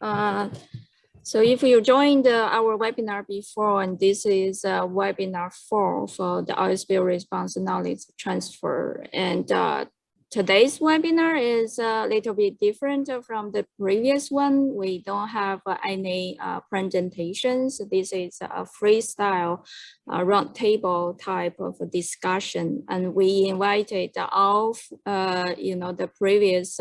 So if you joined our webinar before, and this is webinar 4 for the oil spill response knowledge transfer. And today's webinar is a little bit different from the previous one. We don't have any presentations. This is a freestyle roundtable type of discussion. And we invited all, the previous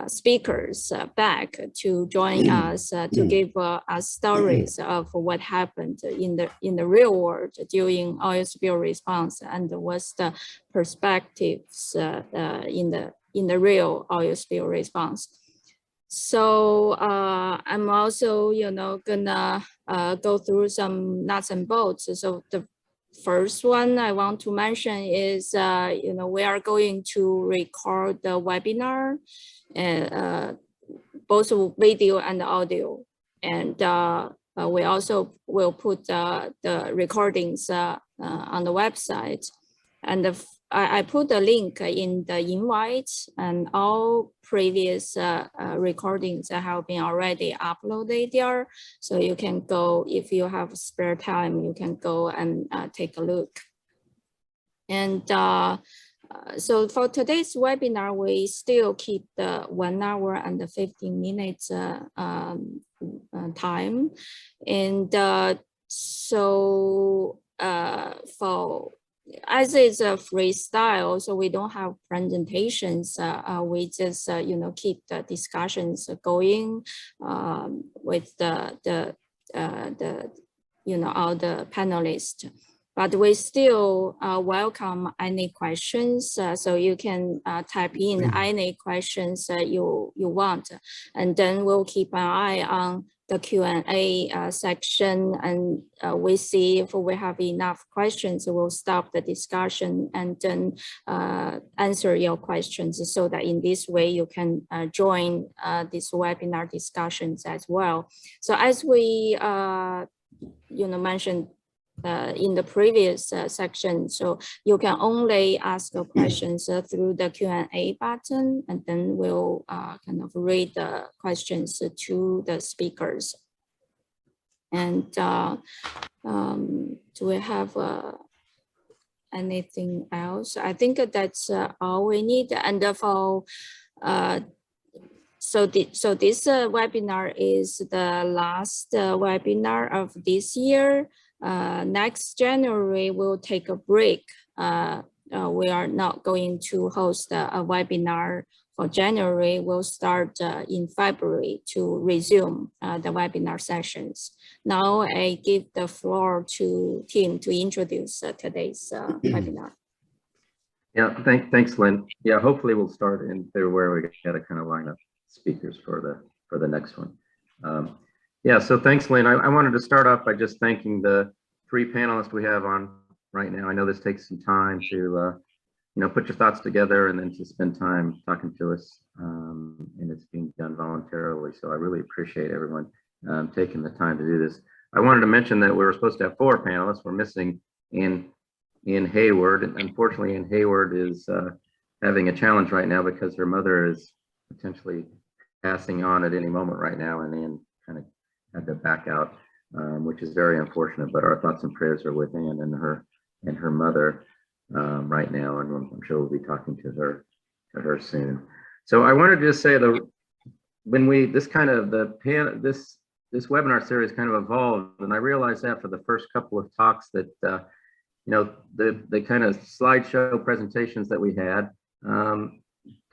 speakers back to join us to give us stories of what happened in the real world during oil spill response and what's the perspectives in the real oil spill response. So I'm also gonna go through some nuts and bolts. So the first one I want to mention is, we are going to record the webinar, both video and audio. And we also will put the recordings on the website. And I put the link in the invite, and all previous recordings have been already uploaded there. So you can go, if you have spare time, you can go and take a look. And so for today's webinar, we still keep the 1 hour and 15 minutes time. And so as it's a freestyle, so we don't have presentations. We just keep the discussions going with the all the panelists. But we still welcome any questions, so you can type in any questions you want, and then we'll keep an eye on the Q&A section, and we see if we have enough questions, we'll stop the discussion and then answer your questions, so that in this way you can join this webinar discussions as well. So as we mentioned in the previous section, so you can only ask questions through the Q&A button, and then we'll kind of read the questions to the speakers. And do we have anything else? I think that's all we need. And for so this webinar is the last webinar of this year. Next January, we'll take a break. We are not going to host a webinar for January. We'll start in February to resume the webinar sessions. Now I give the floor to Tim to introduce today's webinar. Yeah, thanks, Lynn. Yeah, hopefully we'll start in February. We got to kind of line up speakers for the next one. Yeah, so thanks, Lynn. I wanted to start off by just thanking the 3 panelists we have on right now. I know this takes some time to, put your thoughts together and then to spend time talking to us, and it's being done voluntarily. So I really appreciate everyone taking the time to do this. I wanted to mention that we were supposed to have 4 panelists. We're missing in Hayward. And unfortunately, Ann Hayward is having a challenge right now because her mother is potentially passing on at any moment right now, and Ann kind of had to back out, which is very unfortunate. But our thoughts and prayers are with Ann and her mother right now, and I'm sure we'll be talking to her soon. So I wanted to just say that when this webinar series kind of evolved, and I realized that for the first couple of talks that the kind of slideshow presentations that we had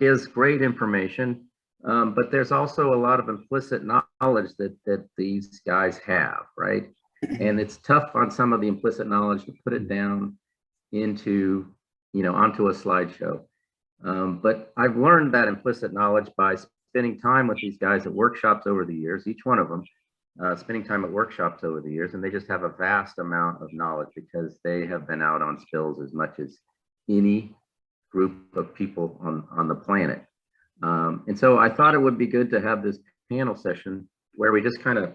is great information. But there's also a lot of implicit knowledge that these guys have, right? And it's tough on some of the implicit knowledge to put it down into, onto a slideshow. But I've learned that implicit knowledge by spending time with these guys at workshops over the years, each one of them, spending time at workshops over the years, and they just have a vast amount of knowledge because they have been out on spills as much as any group of people on the planet. And so I thought it would be good to have this panel session where we just kind of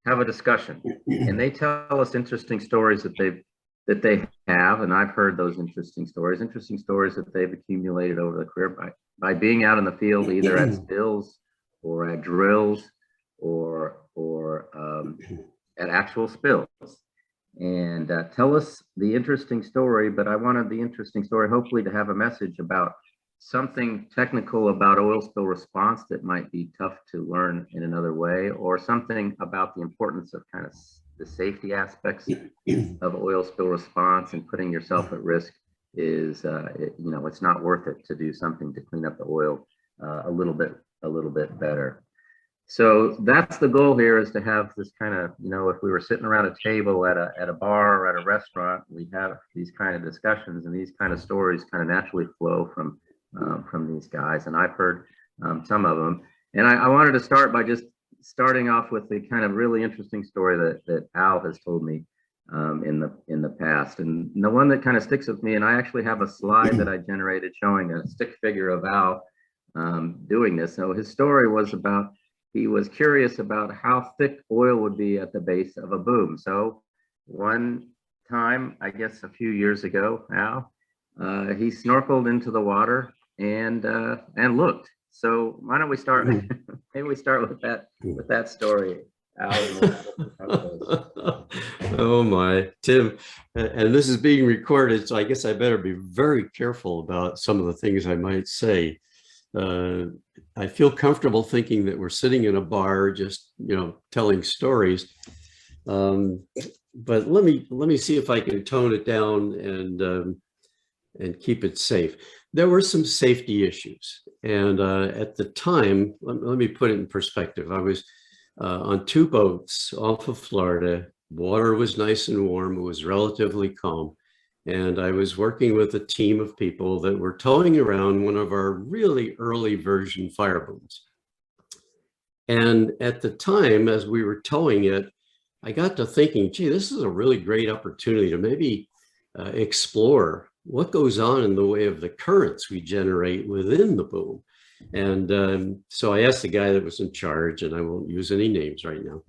have a discussion, and they tell us interesting stories that they have, and I've heard those interesting stories that they've accumulated over the career by being out in the field, either at spills or at drills or at actual spills. And tell us the interesting story, but I wanted the interesting story hopefully to have a message about something technical about oil spill response that might be tough to learn in another way, or something about the importance of kind of the safety aspects of oil spill response, and putting yourself at risk is, it's not worth it to do something to clean up the oil a little bit better. So that's the goal here, is to have this kind of, if we were sitting around a table at a bar or at a restaurant, we have these kind of discussions, and these kind of stories kind of naturally flow from these guys. And I've heard some of them. And I wanted to start by just starting off with the kind of really interesting story that Al has told me in the past. And the one that kind of sticks with me, and I actually have a slide that I generated showing a stick figure of Al doing this. So his story was about, he was curious about how thick oil would be at the base of a boom. So one time, I guess a few years ago, Al, he snorkeled into the water and looked. So why don't we start? Maybe we start with that story, Al. Oh my, Tim, and this is being recorded, so I guess I better be very careful about some of the things I might say. I feel comfortable thinking that we're sitting in a bar, just telling stories. But let me see if I can tone it down and keep it safe. There were some safety issues, and at the time, let me put it in perspective. I was on 2 boats off of Florida. Water was nice and warm. It was relatively calm. And I was working with a team of people that were towing around one of our really early version fire booms. And at the time, as we were towing it, I got to thinking, gee, this is a really great opportunity to maybe explore what goes on in the way of the currents we generate within the boom. And so I asked the guy that was in charge, and I won't use any names right now.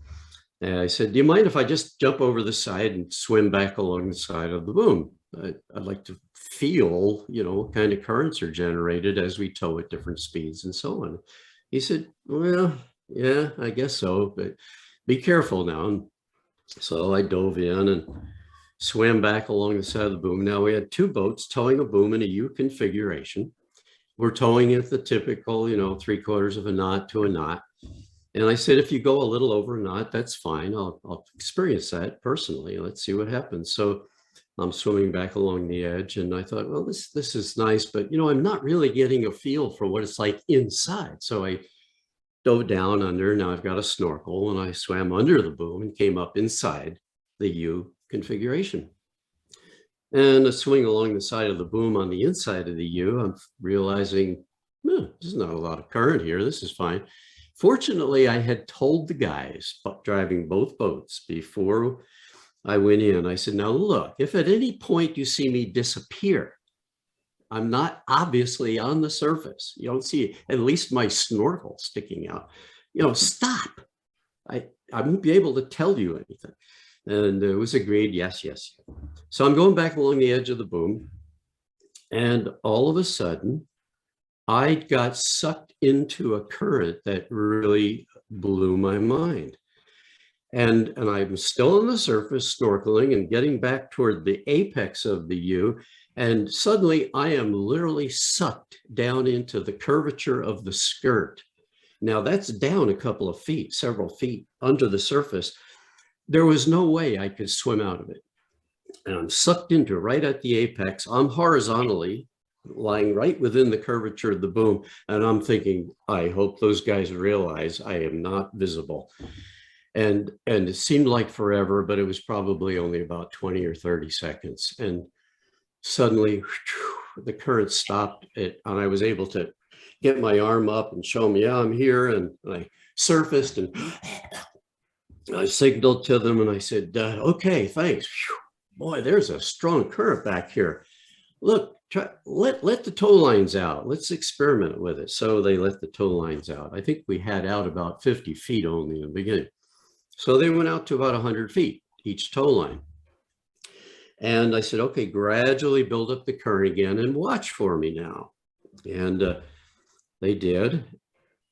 And I said, do you mind if I just jump over the side and swim back along the side of the boom? I'd like to feel, what kind of currents are generated as we tow at different speeds and so on. He said, well, yeah, I guess so, but be careful now. And so I dove in and swam back along the side of the boom. Now we had 2 boats towing a boom in a U configuration. We're towing at the typical, 3/4 of a knot to a knot. And I said, if you go a little over a knot, that's fine. I'll experience that personally. Let's see what happens. So I'm swimming back along the edge, and I thought, well, this is nice, but I'm not really getting a feel for what it's like inside. So I dove down under. Now I've got a snorkel, and I swam under the boom and came up inside the U configuration. And swimming along the side of the boom on the inside of the U, I'm realizing, there's not a lot of current here. This is fine. Fortunately, I had told the guys driving both boats before I went in. I said, now look, if at any point you see me disappear, I'm not obviously on the surface. You don't see at least my snorkel sticking out. Stop. I won't be able to tell you anything. And it was agreed, yes. So I'm going back along the edge of the boom, and all of a sudden, I got sucked into a current that really blew my mind. And I'm still on the surface snorkeling and getting back toward the apex of the U. And suddenly I am literally sucked down into the curvature of the skirt. Now that's down a couple of feet, several feet under the surface. There was no way I could swim out of it. And I'm sucked into right at the apex. I'm horizontally lying right within the curvature of the boom. And I'm thinking, I hope those guys realize I am not visible. And it seemed like forever, but it was probably only about 20 or 30 seconds. And suddenly the current stopped it, and I was able to get my arm up and show them, yeah, I'm here. And I surfaced and I signaled to them and I said, okay, thanks. Boy, there's a strong current back here. Look, let the tow lines out. Let's experiment with it. So they let the tow lines out. I think we had out about 50 feet only in the beginning. So they went out to about 100 feet, each tow line. And I said, okay, gradually build up the current again and watch for me now. And they did.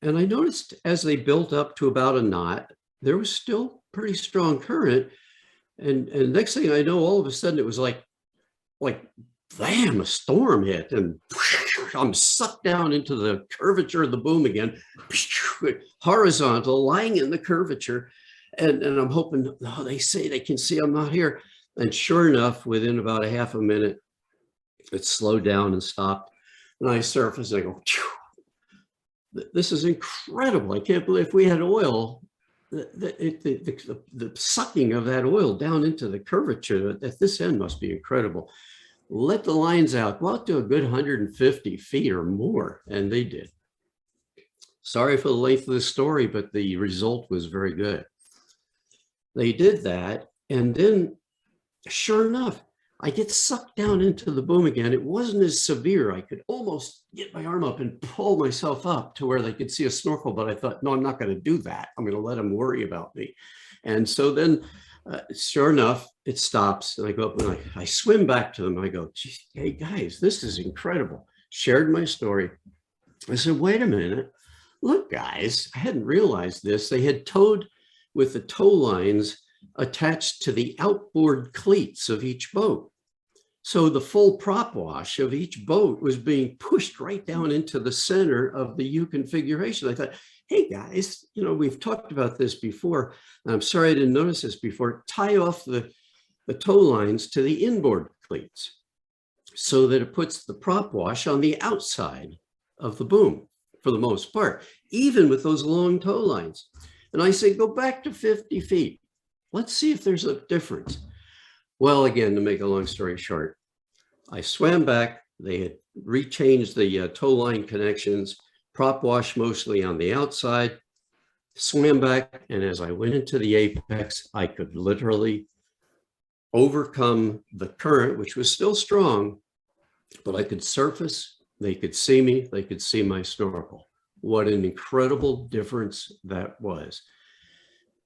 And I noticed as they built up to about a knot, there was still pretty strong current. And next thing I know, all of a sudden it was like bam, a storm hit, and I'm sucked down into the curvature of the boom again, horizontal, lying in the curvature. And I'm hoping, oh, they say they can see I'm not here. And sure enough, within about a half a minute, it slowed down and stopped. And I surface and I go, this is incredible. I can't believe if we had oil, the sucking of that oil down into the curvature at this end must be incredible. Let the lines out, go out to a good 150 feet or more, and they did. Sorry for the length of the story, but the result was very good. They did that, and then sure enough, I get sucked down into the boom again. It wasn't as severe. I could almost get my arm up and pull myself up to where they could see a snorkel, but I thought, no, I'm not going to do that. I'm going to let them worry about me. And so then sure enough, it stops, and I go up and I swim back to them. I go, geez, hey guys, this is incredible. Shared my story. I said, wait a minute. Look, guys, I hadn't realized this. They had towed with the tow lines attached to the outboard cleats of each boat. So the full prop wash of each boat was being pushed right down into the center of the U configuration. I thought, hey guys, you know, we've talked about this before. I'm sorry I didn't notice this before. Tie off the tow lines to the inboard cleats so that it puts the prop wash on the outside of the boom for the most part, even with those long tow lines. And I say, go back to 50 feet. Let's see if there's a difference. Well, again, to make a long story short, I swam back. They had rechanged the tow line connections, prop wash mostly on the outside, swam back. And as I went into the apex, I could literally overcome the current, which was still strong, but I could surface. They could see me. They could see my snorkel. What an incredible difference that was.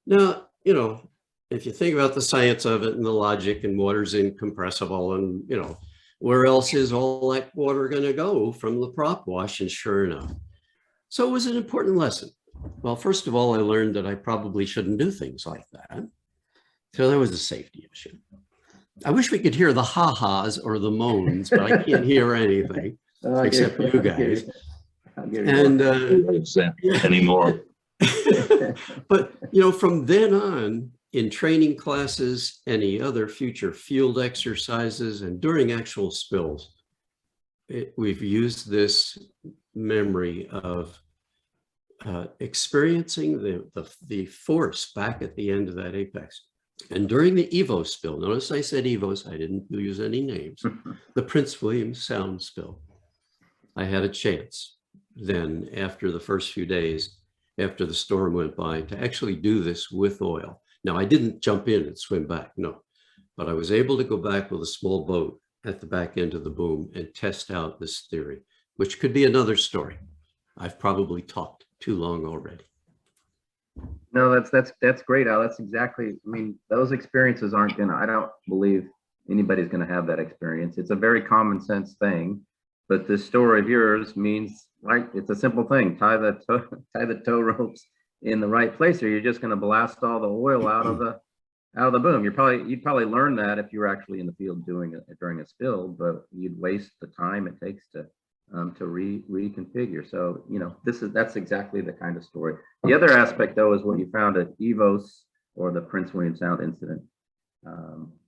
Now, you know, if you think about the science of it and the logic, and water's incompressible, and, you know, where else is all that water going to go from the prop wash? And sure enough. So it was an important lesson. Well, first of all, I learned that I probably shouldn't do things like that. So that was a safety issue. I wish we could hear the ha-has or the moans, but I can't hear anything except you guys. And anymore. But, you know, from then on, in training classes, any other future field exercises, and during actual spills, we've used this memory of experiencing the force back at the end of that apex. And during the Evo spill, notice I said Evos, I didn't use any names, the Prince William Sound spill, I had a chance then after the first few days, after the storm went by, to actually do this with oil. Now, I didn't jump in and swim back, no, but I was able to go back with a small boat at the back end of the boom and test out this theory, which could be another story. I've probably talked too long already. No, that's great, Al. That's exactly, I mean, those experiences aren't gonna, I don't believe anybody's gonna have that experience. It's a very common sense thing, but this story of yours means, right, it's a simple thing. Tie the tow ropes in the right place, or you're just going to blast all the oil out of the boom. You'd probably learn that if you were actually in the field doing it during a spill, but you'd waste the time it takes to reconfigure. So, you know, that's exactly the kind of story. The other aspect, though, is what you found at Evos, or the Prince William Sound incident,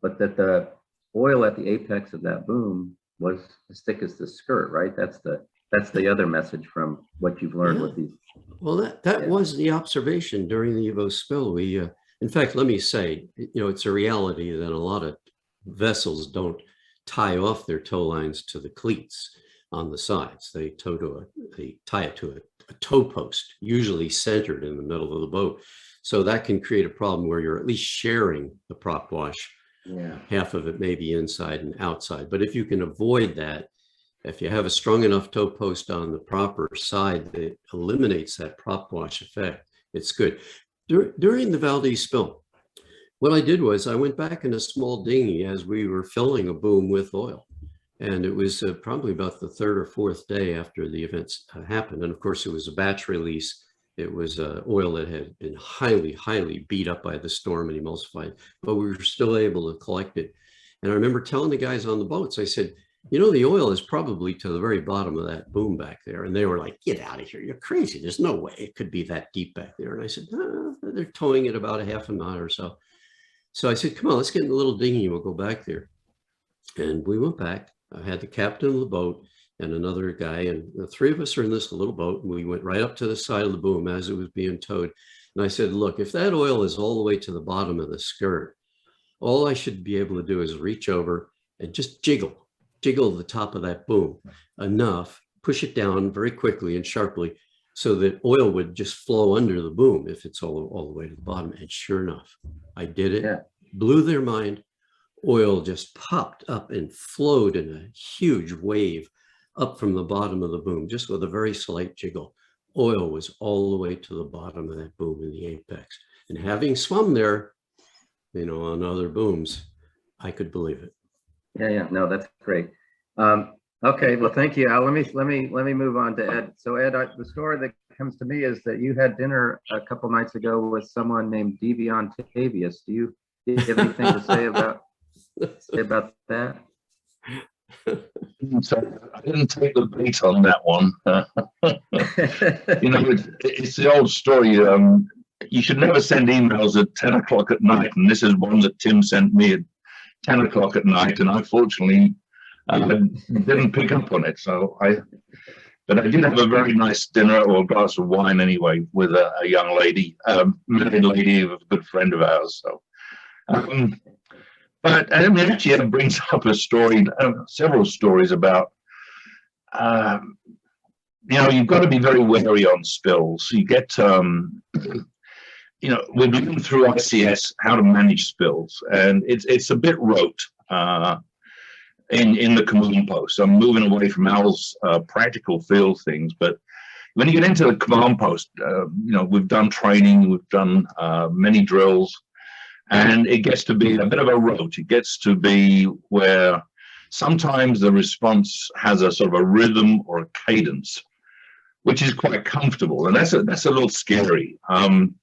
but that the oil at the apex of that boom was as thick as the skirt, right? That's the other message from what you've learned with these. Well, that was the observation during the Evo spill. We, in fact, let me say, you know, it's a reality that a lot of vessels don't tie off their tow lines to the cleats on the sides. They tie it to a tow post, usually centered in the middle of the boat. So that can create a problem where you're at least sharing the prop wash. Yeah. Half of it may be inside and outside. But if you can avoid that, if you have a strong enough tow post on the proper side that eliminates that prop wash effect, it's good. During the Valdez spill, what I did was I went back in a small dinghy as we were filling a boom with oil. And it was probably about the third or fourth day after the events happened. And of course, it was a batch release. It was oil that had been highly, highly beat up by the storm and emulsified, but we were still able to collect it. And I remember telling the guys on the boats, I said, you know, the oil is probably to the very bottom of that boom back there. And they were like, get out of here. You're crazy. There's no way it could be that deep back there. And I said, no, they're towing it about a half a mile or so. So I said, come on, let's get in the little dinghy. We'll go back there. And we went back. I had the captain of the boat and another guy, and the three of us are in this little boat. And we went right up to the side of the boom as it was being towed. And I said, look, if that oil is all the way to the bottom of the skirt, all I should be able to do is reach over and just jiggle the top of that boom enough, push it down very quickly and sharply so that oil would just flow under the boom if it's all the way to the bottom. And sure enough, I did it, blew their mind. Oil just popped up and flowed in a huge wave up from the bottom of the boom, just with a very slight jiggle. Oil was all the way to the bottom of that boom in the apex. And having swum there, you know, on other booms, I could believe it. Yeah, no, that's great. Okay, well, thank you, Al. Let me move on to Ed. So Ed, the story that comes to me is that you had dinner a couple nights ago with someone named Devion Tavius. Do you have anything to say about that? So I didn't take the bait on that one. You know, it's the old story. You should never send emails at 10 o'clock at night. And this is one that Tim sent me at 10 o'clock at night. And I fortunately didn't pick up on it. But I did have a very nice dinner, or a glass of wine anyway, with a young lady, married lady, a good friend of ours. So, but I mean, actually, it brings up a story, several stories about, you know, you've got to be very wary on spills. You get, you know, we've been through ICS how to manage spills, and it's a bit rote in the command post. I'm moving away from Al's practical field things, but when you get into the command post, you know, we've done training, we've done many drills. And it gets to be a bit of a rote. It gets to be where sometimes the response has a sort of a rhythm or a cadence, which is quite comfortable. And that's a little scary. And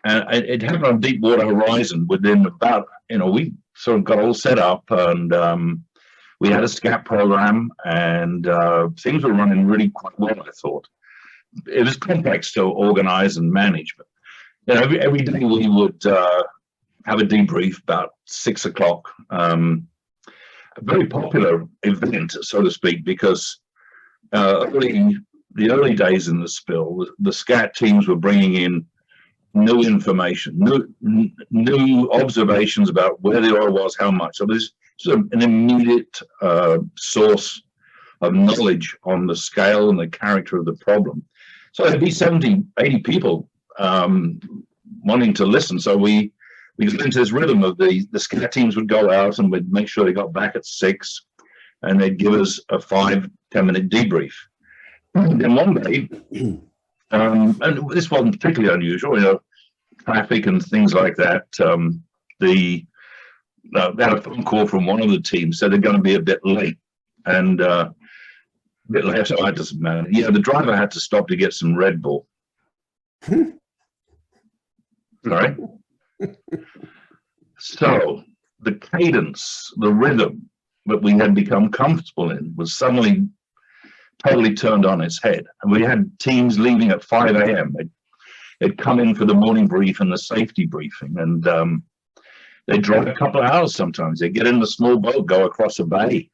it happened on Deepwater Horizon within about, you know, we sort of got all set up, and we had a SCAT program, and things were running really quite well, I thought. It was complex to organize and manage, but you know, every day we would have a debrief about 6 o'clock. A very popular event, so to speak, because the early days in the spill, the SCAT teams were bringing in new information, new observations about where the oil was, how much. So there's sort of an immediate source of knowledge on the scale and the character of the problem. So there'd be 70, 80 people wanting to listen. So we got into this rhythm of the SCAT teams would go out and we'd make sure they got back at 6, and they'd give us a 5-10 minute debrief. And then one day, and this wasn't particularly unusual, you know, traffic and things like that. They had a phone call from one of the teams, said they're going to be a bit late, and a bit late. So it doesn't matter. Yeah, the driver had to stop to get some Red Bull. Sorry. So the cadence, the rhythm that we had become comfortable in was suddenly totally turned on its head. And we had teams leaving at 5 a.m. They'd come in for the morning brief and the safety briefing, and they'd drive a couple of hours sometimes. They'd get in the small boat, go across a bay,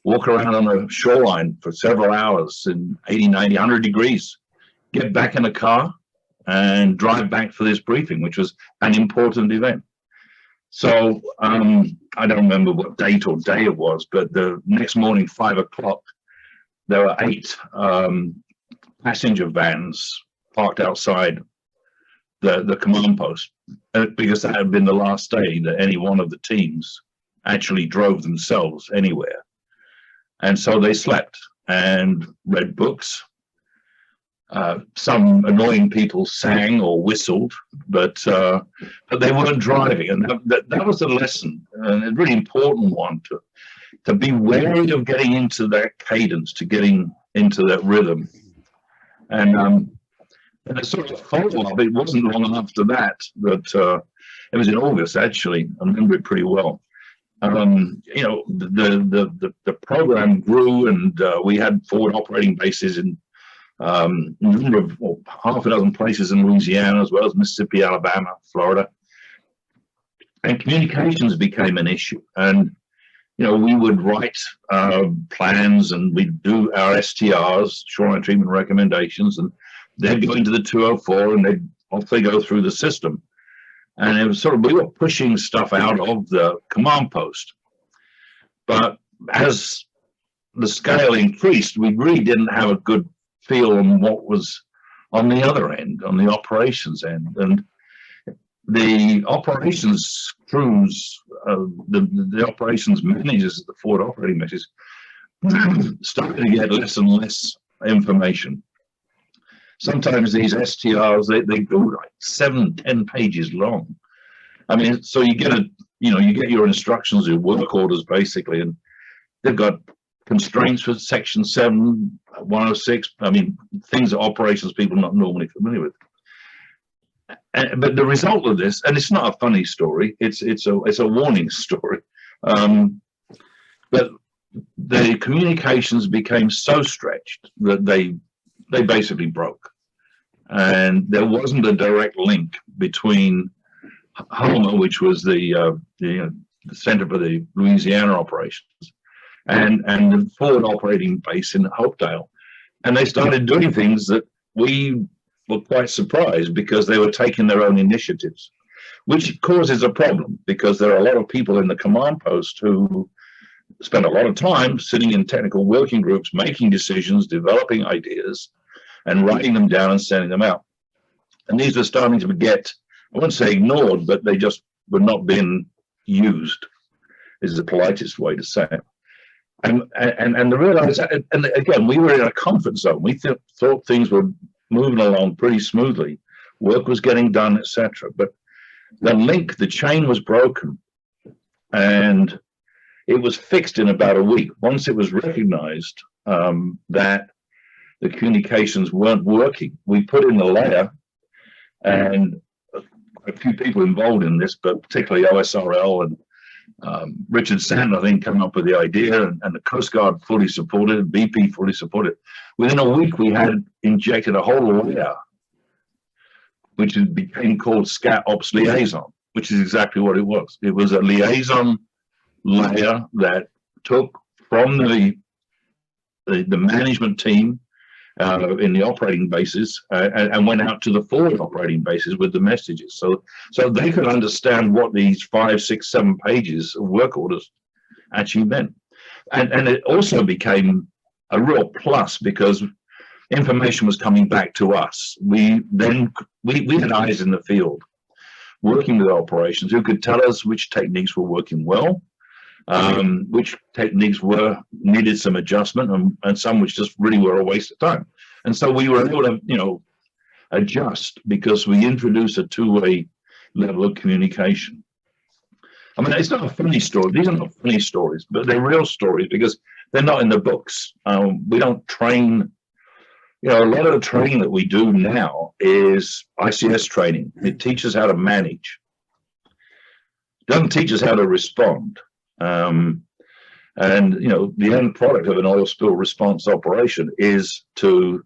walk around on a shoreline for several hours in 80, 90, 100 degrees, get back in a car and drive back for this briefing, which was an important event. So I don't remember what date or day it was, but the next morning, 5 o'clock, there were 8 passenger vans parked outside the command post, because that had been the last day that any one of the teams actually drove themselves anywhere. And so they slept and read books. Some annoying people sang or whistled, but they weren't driving. And that was a lesson, and a really important one, to to be wary of getting into that cadence, to getting into that rhythm. And a sort of follow-up, it wasn't long after that, it was in August, actually. I remember it pretty well. You know, the program grew, and we had forward operating bases in a number of, well, half a dozen places in Louisiana, as well as Mississippi, Alabama, Florida. And communications became an issue. And, you know, we would write plans, and we'd do our STRs, shoreline treatment recommendations, and they'd go into the 204, and off they go through the system. And it was sort of, we were pushing stuff out of the command post. But as the scale increased, we really didn't have a good feel on what was on the other end, on the operations end. And the operations crews, the operations managers at the forward operating bases started to get less and less information. Sometimes these STRs, they go like 7-10 pages long. I mean, so you get you get your instructions, your work orders basically, and they've got constraints for section 7, 106. I mean, things that operations people are not normally familiar with. But the result of this, and it's not a funny story, it's a warning story. But the communications became so stretched that they basically broke, and there wasn't a direct link between Homer, which was the center for the Louisiana operations, and the forward operating base in Hopedale, and they started doing things that we were quite surprised, because they were taking their own initiatives, which causes a problem, because there are a lot of people in the command post who spend a lot of time sitting in technical working groups, making decisions, developing ideas, and writing them down and sending them out. And these were starting to get, I wouldn't say ignored, but they just were not being used, is the politest way to say it. And the realize, and again, we were in a comfort zone. We thought things were moving along pretty smoothly. Work was getting done, etc. But the chain was broken, and it was fixed in about a week. Once it was recognized that the communications weren't working, we put in the layer, and a few people involved in this, but particularly OSRL and Richard Sand, I think, came up with the idea, and the Coast Guard fully supported it, BP fully supported it. Within a week, we had injected a whole layer, which became called SCAT Ops Liaison, which is exactly what it was. It was a liaison layer that took from the management team in the operating bases and went out to the forward operating bases with the messages, so they could understand what these 5, 6, 7 pages of work orders actually meant. And it also became a real plus, because information was coming back to us. We had eyes in the field working with operations who could tell us which techniques were working well, which techniques needed some adjustment, and some which just really were a waste of time. And so we were able to, adjust, because we introduced a two-way level of communication. I mean, it's not a funny story. These are not funny stories, but they're real stories, because they're not in the books. We don't train. A lot of the training that we do now is ICS training. It teaches how to manage. It doesn't teach us how to respond. And the end product of an oil spill response operation is to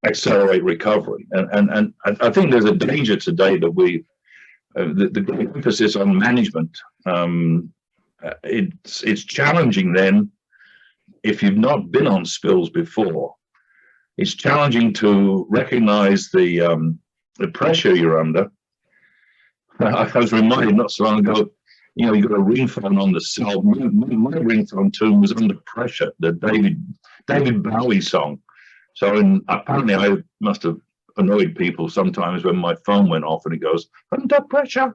accelerate recovery. And I think there's a danger today that the great emphasis on management, it's challenging then, if you've not been on spills before, it's challenging to recognize the pressure you're under. I was reminded not so long ago, you got a ringtone on the cell. My ringtone too was Under Pressure, the David Bowie song. So apparently I must have annoyed people sometimes when my phone went off and it goes, under pressure,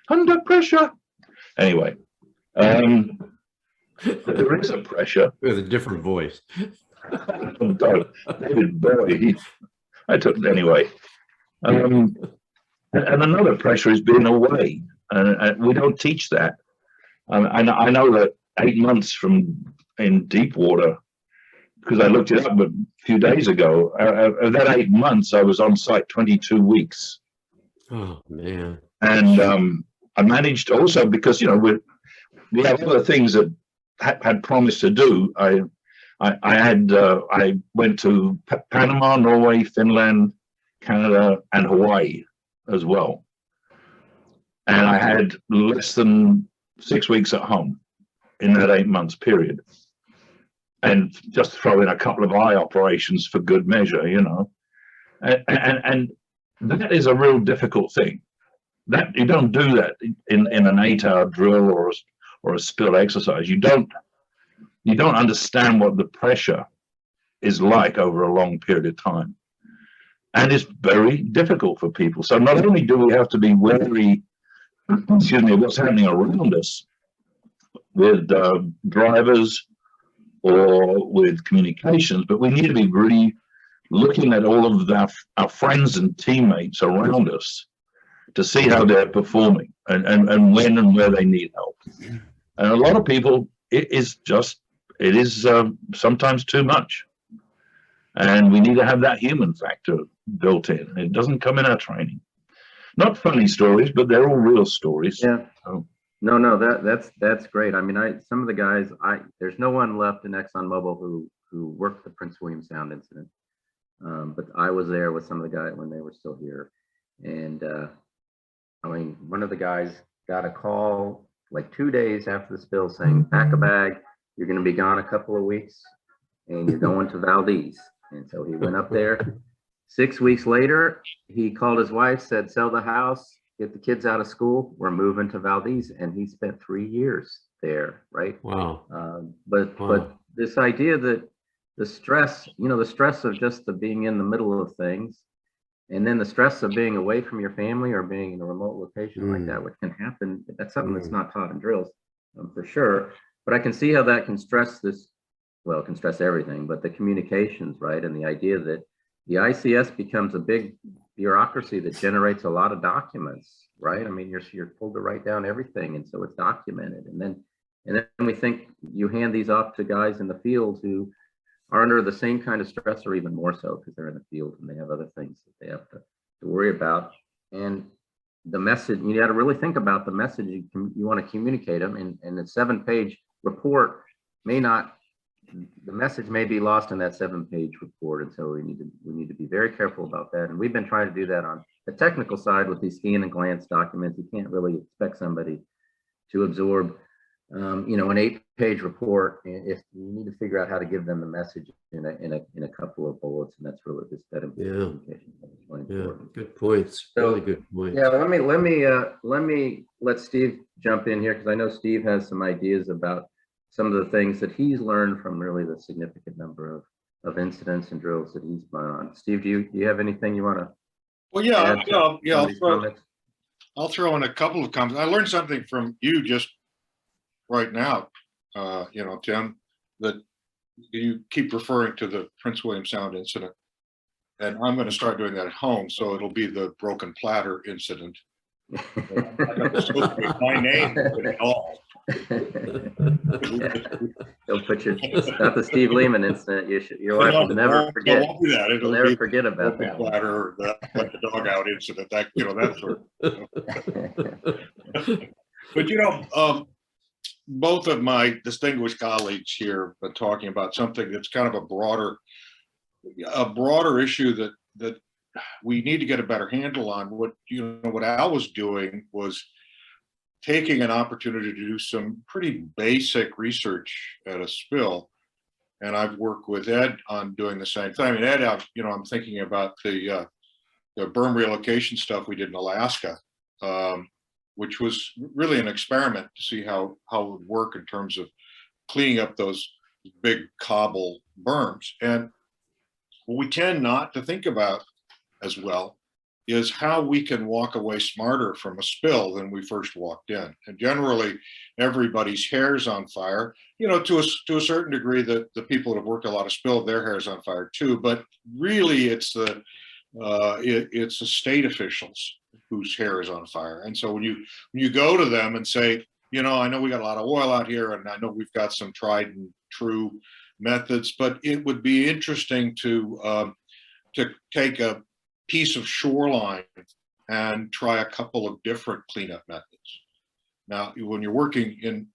under pressure. Anyway, there is a pressure. With a different voice. David Bowie, anyway. And another pressure is being away. And we don't teach that. And I know that 8 months in deep water, because I looked it up a few days ago. Of that 8 months, I was on site 22 weeks. Oh man. And I managed also, because, you know, we have other things that had promised to do. I went to Panama, Norway, Finland, Canada, and Hawaii as well. And I had less than 6 weeks at home in that 8 months period. And just throw in a couple of eye operations for good measure, you know. And that is a real difficult thing. That you don't do that in an 8-hour drill or a spill exercise. You don't understand what the pressure is like over a long period of time. And it's very difficult for people. So not only do we have to be wary, excuse me, what's happening around us with drivers or with communications, but we need to be really looking at all of our friends and teammates around us to see how they're performing and when and where they need help. And a lot of people, it is sometimes too much. And we need to have that human factor built in. It doesn't come in our training. Not funny stories, but they're all real stories. Yeah. So. No, that's great. I mean, some of the guys, there's no one left in ExxonMobil who worked the Prince William Sound incident. But I was there with some of the guys when they were still here. And I mean, one of the guys got a call like 2 days after the spill saying, pack a bag, you're going to be gone a couple of weeks and you're going to Valdez. And so he went up there. 6 weeks later, he called his wife, said, sell the house, get the kids out of school, we're moving to Valdez. And he spent 3 years there, right? Wow. But this idea that the stress, you know, the stress of just the being in the middle of things, and then the stress of being away from your family or being in a remote location like that, which can happen, that's something that's not taught in drills, for sure. But I can see how that can stress this, well, it can stress everything, but the communications, right? And the idea that the ICS becomes a big bureaucracy that generates a lot of documents, right? I mean, you're told to write down everything, and so it's documented. And then we think you hand these off to guys in the field who are under the same kind of stress, or even more so, because they're in the field and they have other things that they have to worry about. And the message, you got to really think about the message you want to communicate them. And a 7-page report the message may be lost in that 7-page report. And so we need to be very careful about that. And we've been trying to do that on the technical side with these scan and glance documents. You can't really expect somebody to absorb you know, an 8-page report. If you need to figure out how to give them the message in a couple of bullets, and that's really just that communication. Yeah, good points. So, really good points. Yeah, let me let Steve jump in here, because I know Steve has some ideas about some of the things that he's learned from really the significant number of incidents and drills that he's been on. Steve, do you have anything you want to? Well, I'll throw in a couple of comments. I learned something from you just right now, you know, Tim, that you keep referring to the Prince William Sound incident, and I'm going to start doing that at home. So it'll be the broken platter incident. My name at all. Don't put not the Steve Lehmann incident. Your wife will never forget. Won't do that. It'll never forget about that platter, the dog out incident. That, you know, that sort of. But you know, both of my distinguished colleagues here have been talking about something that's kind of a broader issue that we need to get a better handle on. What Al was doing was taking an opportunity to do some pretty basic research at a spill, and I've worked with Ed on doing the same thing. I mean, Ed, I'm thinking about the berm relocation stuff we did in Alaska, which was really an experiment to see how it would work in terms of cleaning up those big cobble berms. And what we tend not to think about as well is how we can walk away smarter from a spill than we first walked in. And generally, everybody's hair's on fire. You know, to a certain degree, the people that have worked a lot of spill, their hair's on fire too. But really, it's the state officials whose hair is on fire. And so when you go to them and say, you know, I know we got a lot of oil out here, and I know we've got some tried and true methods, but it would be interesting to take a piece of shoreline and try a couple of different cleanup methods. Now, when you're working in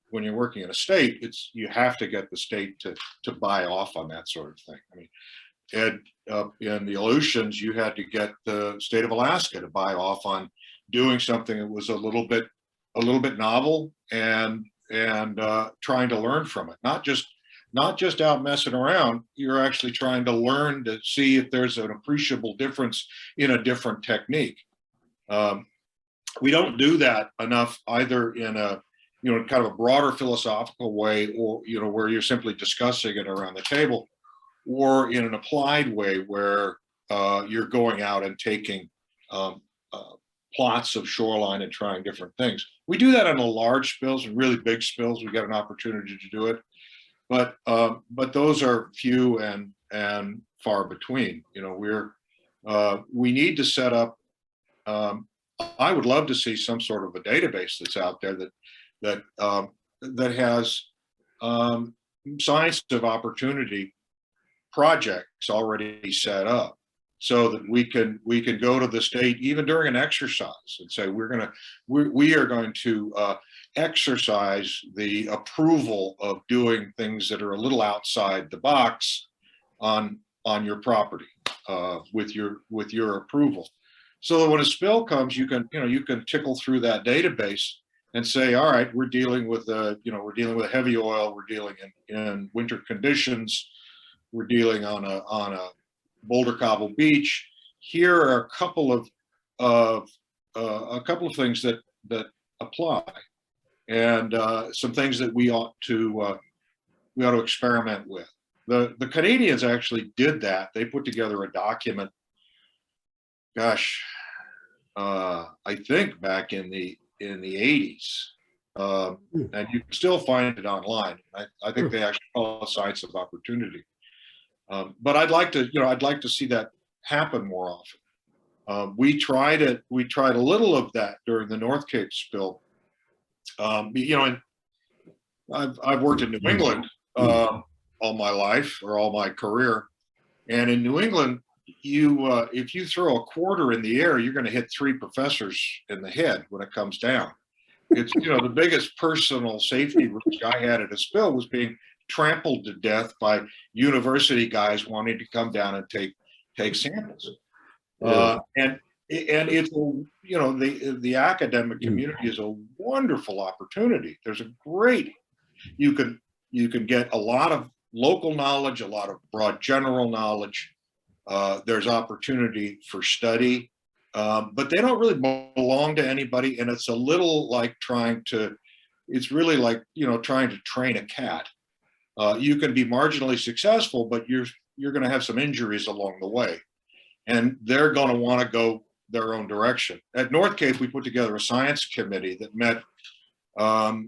a state, you have to get the state to buy off on that sort of thing. I mean, in the Aleutians, you had to get the state of Alaska to buy off on doing something that was a little bit novel and trying to learn from it. Not just out messing around. You're actually trying to learn to see if there's an appreciable difference in a different technique. We don't do that enough either in a, you know, kind of a broader philosophical way, or, you know, where you're simply discussing it around the table, or in an applied way where you're going out and taking plots of shoreline and trying different things. We do that on the large spills and really big spills. We get an opportunity to do it, but those are few and far between. You know, we need to set up. I would love to see some sort of a database that's out there that has science of opportunity projects already set up, so that we can go to the state even during an exercise and say we are going to exercise the approval of doing things that are a little outside the box on your property with your approval. So that when a spill comes, you can tickle through that database and say, all right, we're dealing with heavy oil, we're dealing in winter conditions, we're dealing on a boulder cobble beach. Here are a couple of things that apply, and some things that we ought to experiment with. The Canadians actually did that. They put together a document. Gosh, I think back in the 80s, and you can still find it online. I think they actually call it Science of Opportunity. But I'd like to see that happen more often. We tried a little of that during the North Cape spill. You know, and I've worked in New England all my life, or all my career, and in New England, if you throw a quarter in the air, you're going to hit 3 professors in the head when it comes down. It's, you know, the biggest personal safety risk I had at a spill was being trampled to death by university guys wanting to come down and take samples. Yeah. And it's, you know, the academic community is a wonderful opportunity. There's a great, you can get a lot of local knowledge, a lot of broad general knowledge. There's opportunity for study, but they don't really belong to anybody. And it's a little like it's really like, you know, trying to train a cat. You can be marginally successful, but you're going to have some injuries along the way, and they're going to want to go their own direction. At North Cape, we put together a science committee that met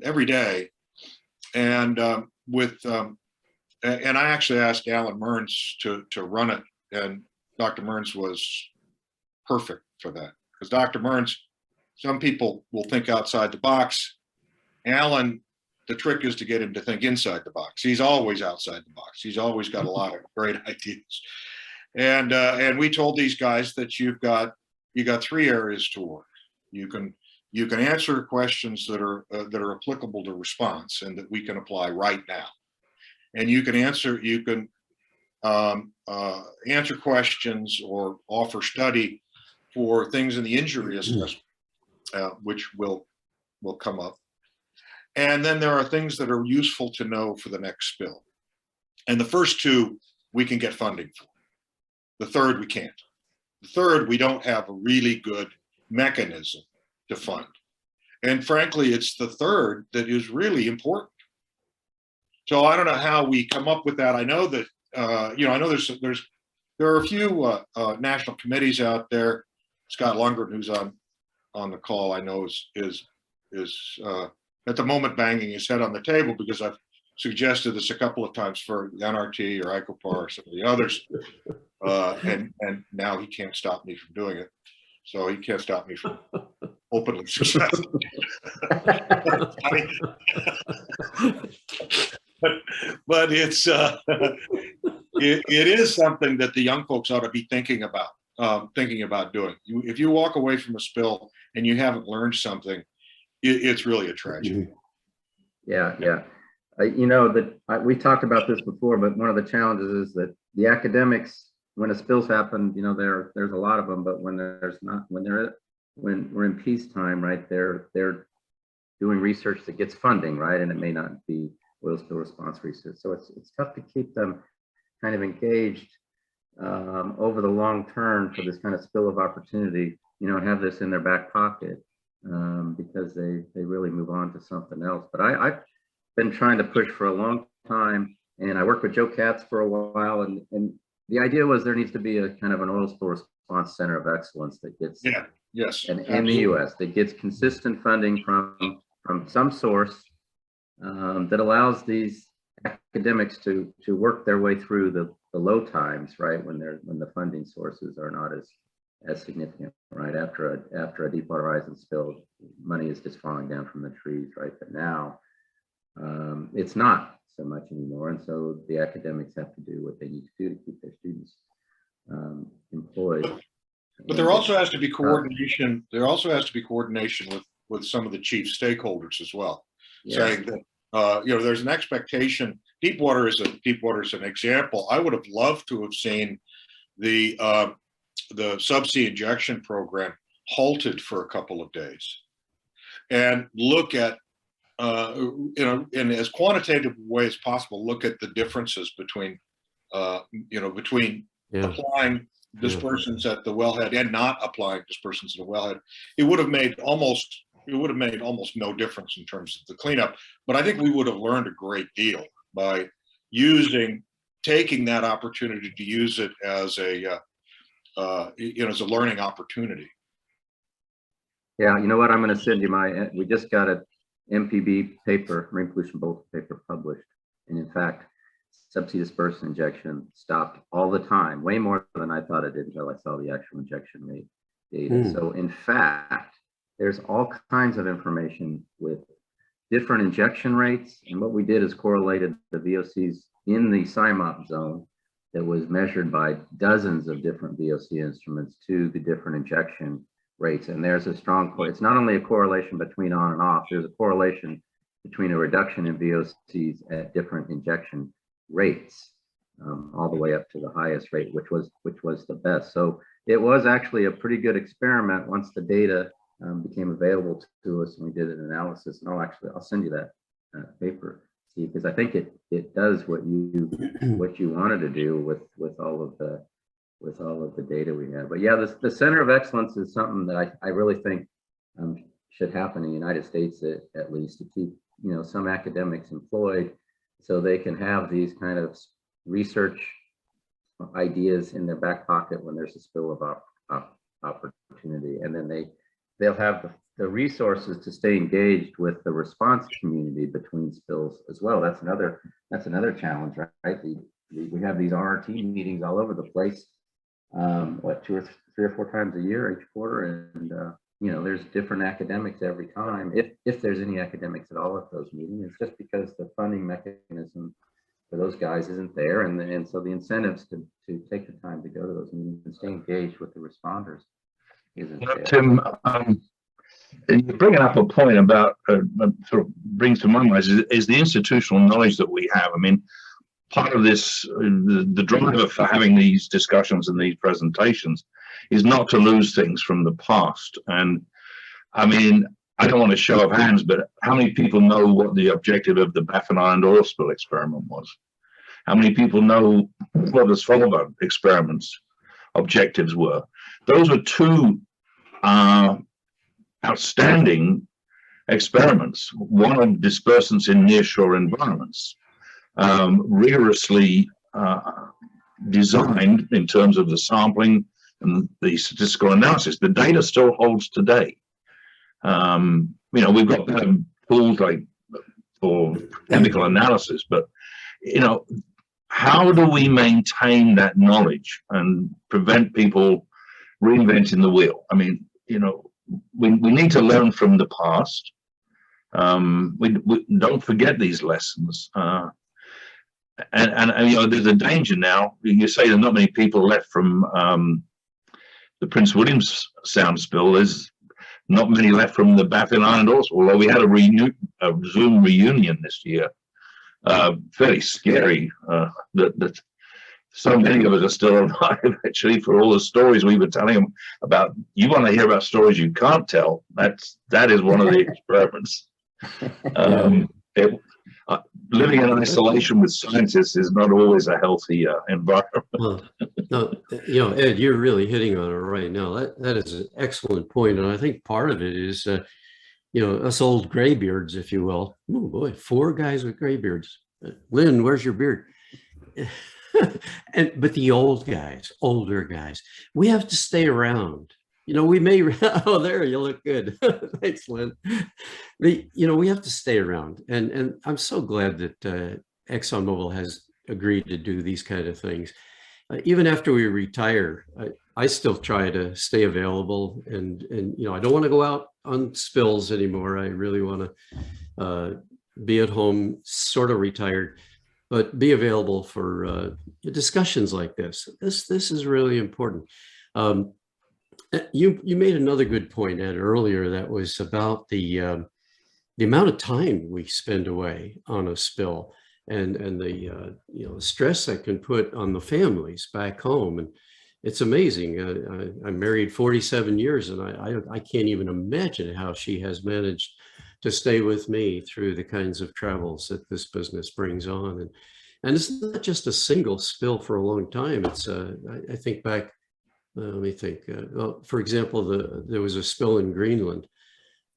every day, and and I actually asked Alan Mearns to run it, and Dr. Mearns was perfect for that, because Dr. Mearns, some people will think outside the box. Alan, the trick is to get him to think inside the box. He's always outside the box. He's always got a lot of great ideas. And we told these guys that you got 3 areas to work. You can answer questions that are applicable to response and that we can apply right now. And you can answer questions or offer study for things in the injury assessment, which will come up. And then there are things that are useful to know for the next spill. And the first 2 we can get funding for. The third we can't. The third, we don't have a really good mechanism to fund. And frankly, it's the third that is really important. So I don't know how we come up with that. I know that you know, I know there are a few national committees out there. Scott Lundgren, who's on the call, I know is at the moment banging his head on the table, because I've suggested this a couple of times for NRT or ICOPAR or some of the others, and now he can't stop me from doing it. So he can't stop me from openly. but it's it is something that the young folks ought to be thinking about doing. If you walk away from a spill and you haven't learned something, it's really a tragedy. Yeah. You know that we talked about this before, but one of the challenges is that the academics, when a spills happen, you know, there's a lot of them, but when we're in peacetime, right, they're doing research that gets funding, right, and it may not be oil spill response research. So it's tough to keep them kind of engaged over the long term for this kind of spill of opportunity, you know, and have this in their back pocket because they really move on to something else. But I've been trying to push for a long time, and I worked with Joe Katz for a while, and the idea was there needs to be a kind of an oil spill response center of excellence that gets in the U.S. that gets consistent funding from some source that allows these academics to work their way through the low times, right, when the funding sources are not as significant, right? After a Deepwater Horizon spill, money is just falling down from the trees, right? But now it's not so much anymore, and so the academics have to do what they need to do to keep their students employed. But there also has to be coordination. There also has to be coordination with some of the chief stakeholders as well, saying that you know, there's an expectation. Deepwater is an example. I would have loved to have seen the subsea injection program halted for a couple of days and look at you know, in as quantitative a way as possible, look at the differences between you know, between applying dispersants at the wellhead and not applying dispersants at the wellhead. It would have made almost no difference in terms of the cleanup. But I think we would have learned a great deal by taking that opportunity to use it as a you know, as a learning opportunity. Yeah, you know what? I'm going to send you we just got a MPB paper, marine pollution bulletin paper, published, and in fact, subsea dispersant injection stopped all the time, way more than I thought it did until I saw the actual injection rate data. So in fact, there's all kinds of information with different injection rates, and what we did is correlated the VOCs in the CIMOP zone that was measured by dozens of different VOC instruments to the different injection rates. And there's a strong it's not only a correlation between on and off, there's a correlation between a reduction in VOCs at different injection rates, all the way up to the highest rate, which was the best. So it was actually a pretty good experiment once the data became available to us, and we did an analysis. And I'll send you that paper, Steve, because I think it does what you wanted to do with all of the data we have. But yeah, the Center of Excellence is something that I really think should happen in the United States at least, to keep, you know, some academics employed so they can have these kind of research ideas in their back pocket when there's a spill of opportunity, and then they'll have the resources to stay engaged with the response community between spills as well. That's another challenge, right? We have these RRT meetings all over the place. What, 3 or 4 times a year, each quarter, and you know, there's different academics every time, if there's any academics at all at those meetings. It's just because the funding mechanism for those guys isn't there, and so the incentives to take the time to go to those meetings and stay engaged with the responders isn't there. Tim, you're bringing up a point about sort of brings to my mind is the institutional knowledge that we have. I mean, part of this, the driver for having these discussions and these presentations is not to lose things from the past. And I mean, I don't want to show of hands, but how many people know what the objective of the Baffin Island oil spill experiment was? How many people know what the Svalbard experiments objectives were? Those were 2 outstanding experiments. One of dispersants in nearshore environments, rigorously designed in terms of the sampling and the statistical analysis. The data still holds today. You know, we've got better tools like for chemical analysis, but you know, how do we maintain that knowledge and prevent people reinventing the wheel? I mean, you know, we need to learn from the past. We don't forget these lessons. And you know, there's a danger now. You say there's not many people left from the Prince William's Sound spill. There's not many left from the Baffin Island also, although we had a Zoom reunion this year. Very scary that so many of us are still alive, actually, for all the stories we were telling them about. You want to hear about stories you can't tell. That is one of the experiments. Living in isolation with scientists is not always a healthy environment. Well, no, you know, Ed, you're really hitting on it right now. That is an excellent point, and I think part of it is, you know, us old graybeards, if you will. Oh boy, 4 guys with graybeards. Lynn, where's your beard? But the old guys, older guys, we have to stay around. You know, we may, oh, there, you look good. Thanks, Lynn. You know, we have to stay around. And I'm so glad that ExxonMobil has agreed to do these kind of things. Even after we retire, I still try to stay available. And you know, I don't want to go out on spills anymore. I really want to be at home, sort of retired, but be available for discussions like this. This is really important. You made another good point, Ed, earlier, that was about the amount of time we spend away on a spill, and the you know, stress that can put on the families back home. And it's amazing. I'm married 47 years, and I can't even imagine how she has managed to stay with me through the kinds of travels that this business brings on. And it's not just a single spill for a long time. It's I think back. Let me think. Well, for example, there was a spill in Greenland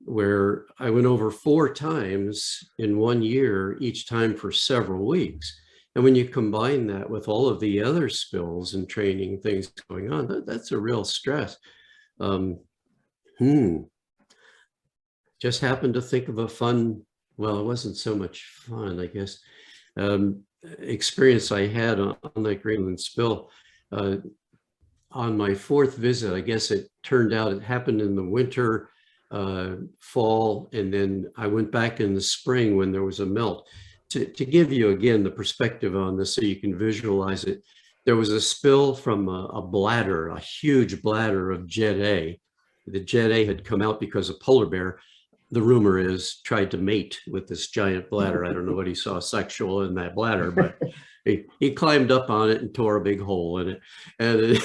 where I went over 4 times in 1 year, each time for several weeks. And when you combine that with all of the other spills and training things going on, that's a real stress. Just happened to think of a fun, well, it wasn't so much fun, I guess, experience I had on that Greenland spill. On my 4th visit, I guess it turned out it happened in the winter, fall, and then I went back in the spring when there was a melt. To give you, again, the perspective on this so you can visualize it, there was a spill from a bladder, a huge bladder of Jet A. The Jet A had come out because a polar bear, the rumor is, tried to mate with this giant bladder. I don't know what he saw sexual in that bladder, but he climbed up on it and tore a big hole in it, and it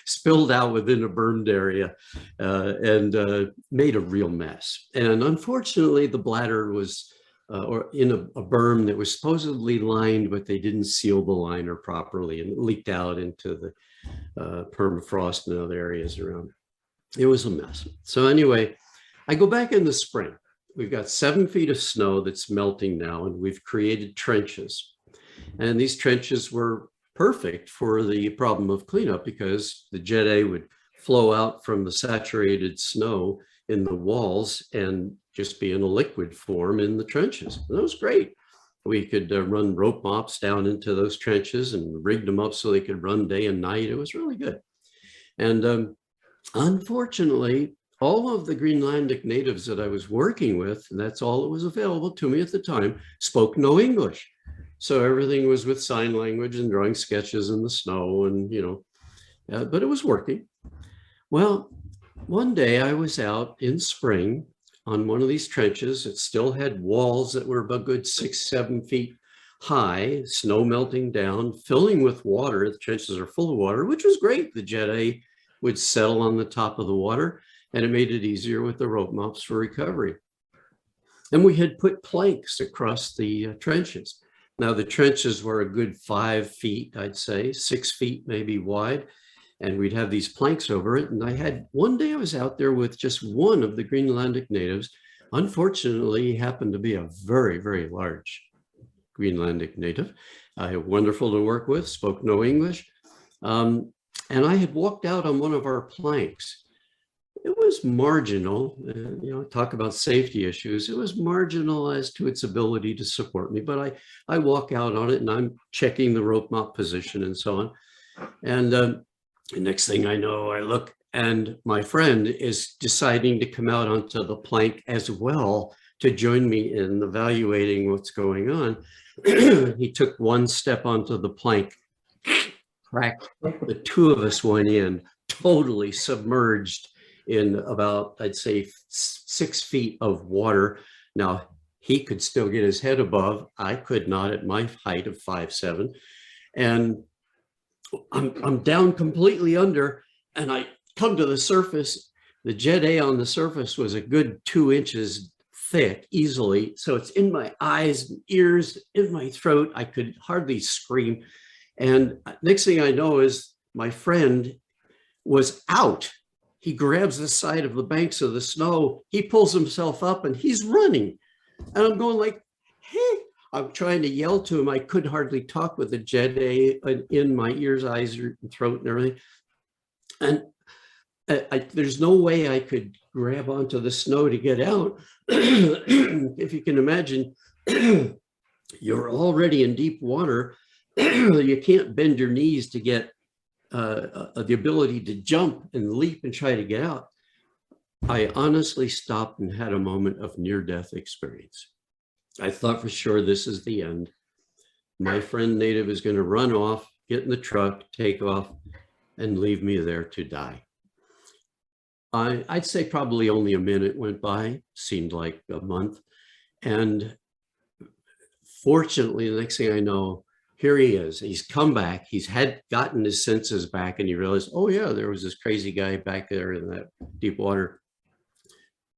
spilled out within a bermed area and made a real mess. And unfortunately, the bladder was or in a berm that was supposedly lined, but they didn't seal the liner properly, and it leaked out into the permafrost and other areas around. It was a mess. So anyway, I go back in the spring. We've got 7 feet of snow that's melting now, and we've created trenches. And these trenches were perfect for the problem of cleanup because the Jet A would flow out from the saturated snow in the walls and just be in a liquid form in the trenches. And that was great. We could run rope mops down into those trenches and rigged them up so they could run day and night. It was really good. And unfortunately, all of the Greenlandic natives that I was working with, and that's all that was available to me at the time, spoke no English. So everything was with sign language and drawing sketches in the snow, and, you know, but it was working. Well, one day I was out in spring on one of these trenches. It still had walls that were about good 6-7 feet high, snow melting down, filling with water. The trenches are full of water, which was great. The Jet A would settle on the top of the water, and it made it easier with the rope mops for recovery. And we had put planks across the trenches. Now the trenches were a good 5 feet, I'd say, 6 feet maybe wide, and we'd have these planks over it. And one day I was out there with just one of the Greenlandic natives. Unfortunately, he happened to be a very, very large Greenlandic native. Wonderful to work with, spoke no English. And I had walked out on one of our planks. It was marginal, you know, talk about safety issues. It was marginal as to its ability to support me, but I walk out on it and I'm checking the rope mop position and so on. And the next thing I know, I look And my friend is deciding to come out onto the plank as well to join me in evaluating what's going on. He took one step onto the plank, cracked. The two of us went in, totally submerged in about, I'd say, 6 feet of water. Now, he could still get his head above. I could not at my height of 5'7". And I'm down completely under, and I come to the surface. The Jet A on the surface was a good 2 inches thick, easily. So it's in my eyes, and ears, in my throat. I could hardly scream. And next thing I know is my friend was out. He grabs the side of the banks of the snow. He pulls himself up and he's running. And I'm going like, hey, I'm trying to yell to him. I could hardly talk with the Jet A in my ears, eyes, and throat and everything. And there's no way I could grab onto the snow to get out. If you can imagine, you're already in deep water. You can't bend your knees to get the ability to jump and leap and try to get out. I honestly stopped and had a moment of near-death experience. I thought for sure this is the end. My friend Native is going to run off, get in the truck, take off, and leave me there to die. I'd say probably only a minute went by, seemed like a month. And fortunately, the next thing I know, here he is. He's come back. He's gotten his senses back, and he realized, oh yeah, there was this crazy guy back there in that deep water.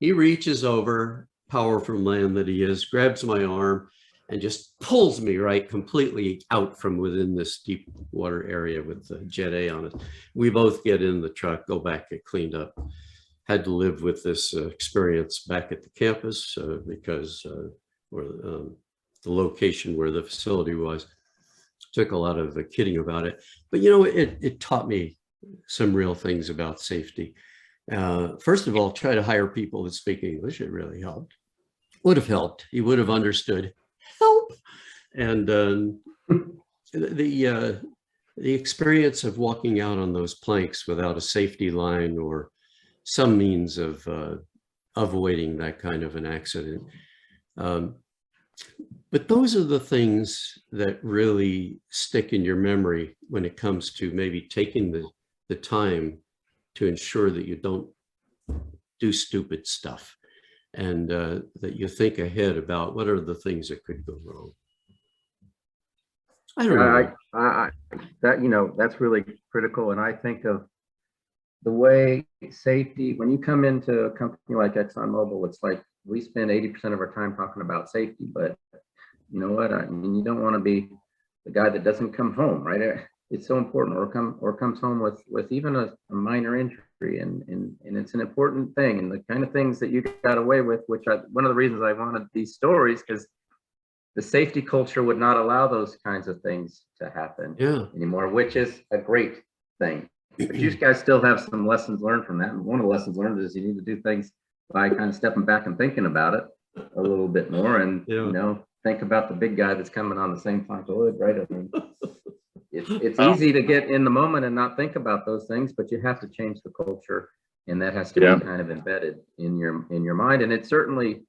He reaches over, powerful man that he is, grabs my arm and just pulls me right completely out from within this deep water area with the Jet A on it. We both get in the truck, go back, get cleaned up. Had to live with this experience back at the campus because the location where the facility was. Took a lot of kidding about it, but you know, it taught me some real things about safety. First of all, try to hire people that speak English. It really helped. Would have helped. He would have understood. Help. And the experience of walking out on those planks without a safety line or some means of avoiding that kind of an accident. But those are the things that really stick in your memory when it comes to maybe taking the time to ensure that you don't do stupid stuff and that you think ahead about what are the things that could go wrong. I don't know. That, you know, that's really critical. And I think of the way safety, when you come into a company like ExxonMobil, it's like we spend 80% of our time talking about safety, but you know what? I mean, you don't want to be the guy that doesn't come home, right? It's so important, or comes home with even a minor injury, and it's an important thing. And the kind of things that you got away with, one of the reasons I wanted these stories, because the safety culture would not allow those kinds of things to happen anymore, which is a great thing. But you guys still have some lessons learned from that. And one of the lessons learned is you need to do things by kind of stepping back and thinking about it a little bit more, and you know, think about the big guy that's coming on the same plank of wood, right? I mean, it's easy to get in the moment and not think about those things, but you have to change the culture, and that has to be kind of embedded in your mind. And it's certainly,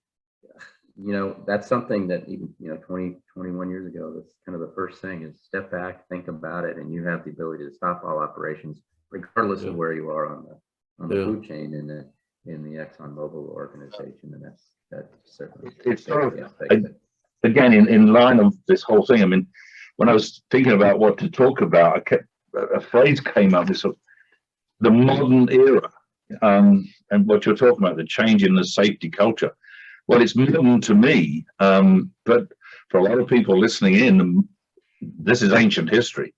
you know, that's something that even, you know, 21 years ago, that's kind of the first thing is step back, think about it, and you have the ability to stop all operations, regardless of where you are on the food chain in the ExxonMobil organization. And that's certainly it's sort of, again, in line of this whole thing. I mean, when I was thinking about what to talk about, a phrase came up, this sort of the modern era, and what you're talking about, the change in the safety culture. Well, it's modern to me, but for a lot of people listening in, this is ancient history.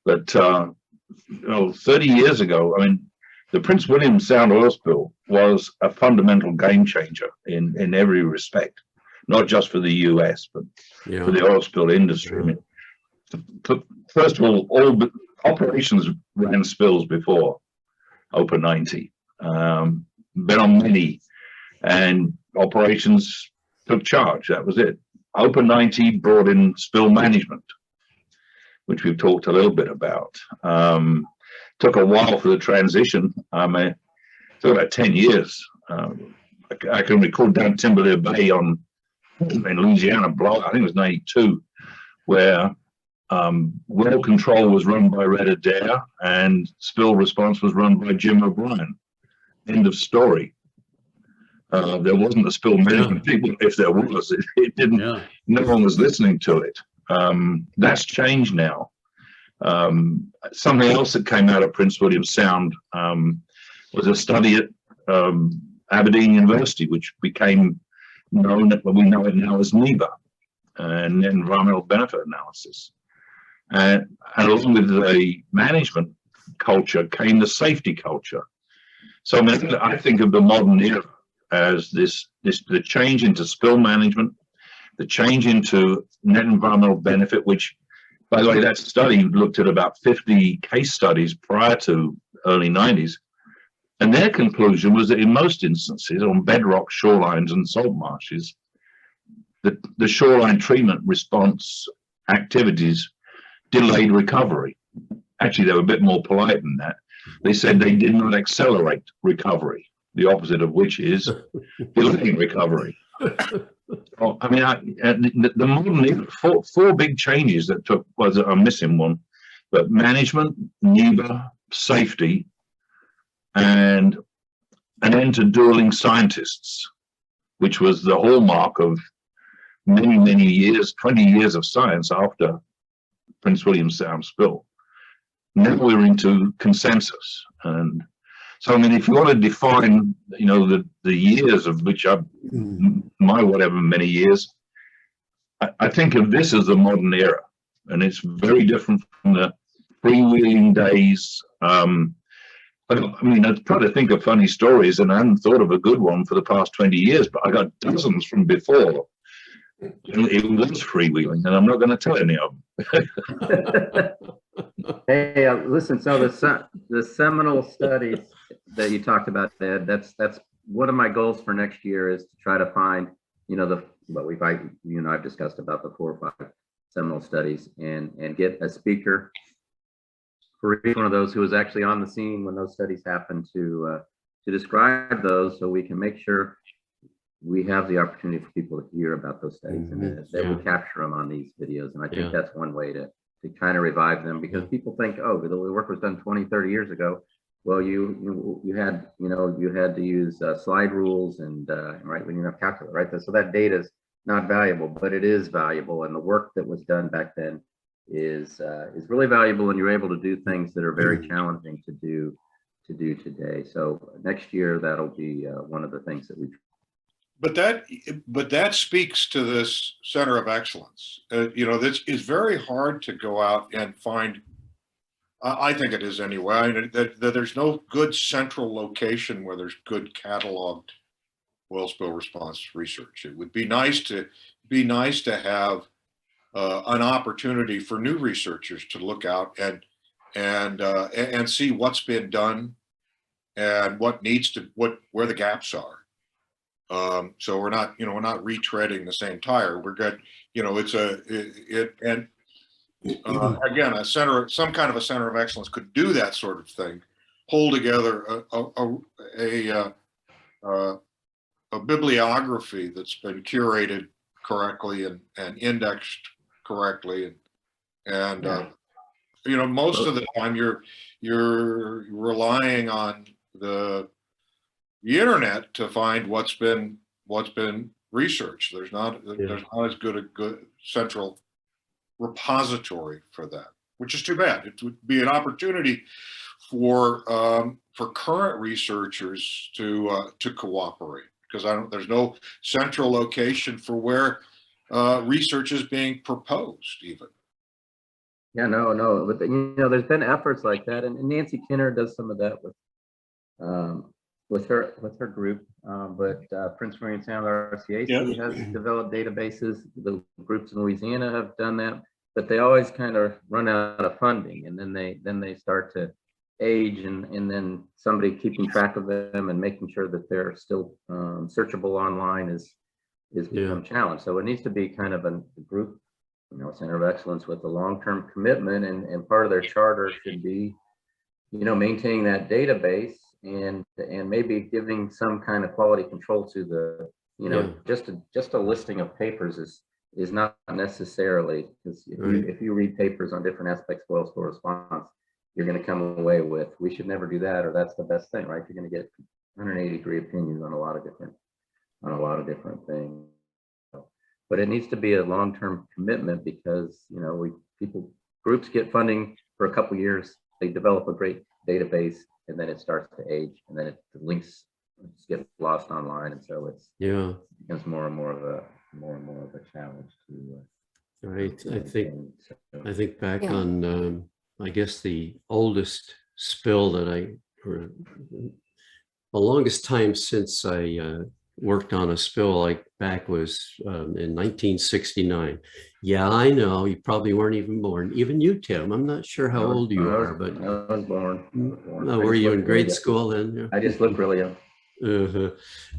But you know, 30 years ago, I mean, the Prince William Sound oil spill was a fundamental game changer in every respect, not just for the US, but for the oil spill industry. I mean, first of all operations ran spills before Open 90, been on many, and operations took charge. That was it. Open 90 brought in spill management, which we've talked a little bit about. took a while for the transition. It took about 10 years. I can recall down Timberlake Bay in Louisiana, I think it was 92, where well control was run by Red Adair and spill response was run by Jim O'Brien. End of story. There wasn't a spill management people. If there was, it didn't. Yeah. No one was listening to it. That's changed now. Something else that came out of Prince William Sound was a study at Aberdeen University, which became known, we know it now as NEBA, and environmental benefit analysis. And along with the management culture came the safety culture. So I mean, I think of the modern era as the change into spill management, the change into net environmental benefit, which, by the way, that study looked at about 50 case studies prior to early 90s. And their conclusion was that in most instances on bedrock shorelines and salt marshes, the shoreline treatment response activities delayed recovery. Actually, they were a bit more polite than that. They said they did not accelerate recovery, the opposite of which is delaying recovery. I mean, the modern four big changes that took, I'm missing one, but management, NEBA, safety, and an end to dueling scientists, which was the hallmark of many, many years, 20 years of science after Prince William Sound spill. Now we're into consensus. And so, I mean, if you want to define, you know, the years of which my whatever many years, I think of this as the modern era, and it's very different from the freewheeling days. I mean, I try to think of funny stories, and I haven't thought of a good one for the past 20 years, but I got dozens from before. It was freewheeling, and I'm not going to tell any of them. Hey, listen. So the seminal studies that you talked about, Ed, that's one of my goals for next year is to try to find, you know, I've discussed about the 4 or 5 seminal studies and get a speaker for each one of those who was actually on the scene when those studies happened to describe those, so we can make sure we have the opportunity for people to hear about those studies and that we capture them on these videos. And I think that's one way to kind of revive them, because people think, oh, the work was done 20, 30 years ago. Well, you had to use slide rules and right, when you have calculator, right? So that data is not valuable, but it is valuable, and the work that was done back then is really valuable, and you're able to do things that are very challenging to do today. So next year that'll be one of the things that we. But that speaks to this center of excellence. You know, this is very hard to go out and find. I think it is anyway. I mean, that there's no good central location where there's good cataloged oil spill response research. It would be nice to have an opportunity for new researchers to look out and see what's been done and what needs to where the gaps are. So we're not retreading the same tire. We're good. You know, again, some kind of a center of excellence could do that sort of thing, pull together a bibliography that's been curated correctly and indexed correctly, and you know, most of the time you're relying on the internet to find what's been researched. There's not as good a good central repository for that, which is too bad. It would be an opportunity for current researchers to cooperate, because there's no central location for where research is being proposed even. Yeah, no, but you know, there's been efforts like that, and Nancy Kinner does some of that with her group, but Prince William Sound RCAC has developed databases. The groups in Louisiana have done that, but they always kind of run out of funding, and then they start to age, and then somebody keeping track of them and making sure that they're still searchable online is become challenged. So it needs to be kind of a group, you know, center of excellence with a long-term commitment, and part of their charter should be, maintaining that database and maybe giving some kind of quality control to the, just a listing of papers is not necessarily, because if you read papers on different aspects of oil spill response, you're going to come away with, we should never do that, or that's the best thing, right? You're going to get 180-degree opinions on a lot of different things. But it needs to be a long-term commitment, because groups get funding for a couple years, they develop a great database, and then it starts to age, and then the links get lost online, and so it becomes more and more of a challenge to. Right. I think back on I guess the oldest spill that the longest time since I worked on a spill like back was in 1969. Yeah, I know you probably weren't even born. Even you, Tim. I'm not sure how old you are, but I was born. No, were you in grade school then? Yeah. I just look really young.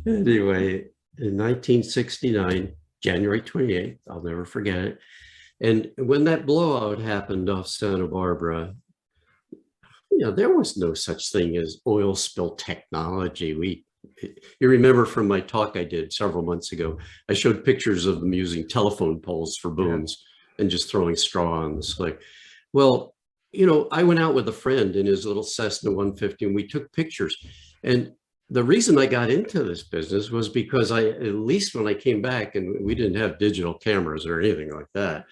Anyway, in 1969, January 28th, I'll never forget it. And when that blowout happened off Santa Barbara, there was no such thing as oil spill technology. You remember from my talk I did several months ago, I showed pictures of them using telephone poles for booms and just throwing straw on the slick. Well, I went out with a friend in his little Cessna 150 and we took pictures. And the reason I got into this business was because at least when I came back, and we didn't have digital cameras or anything like that,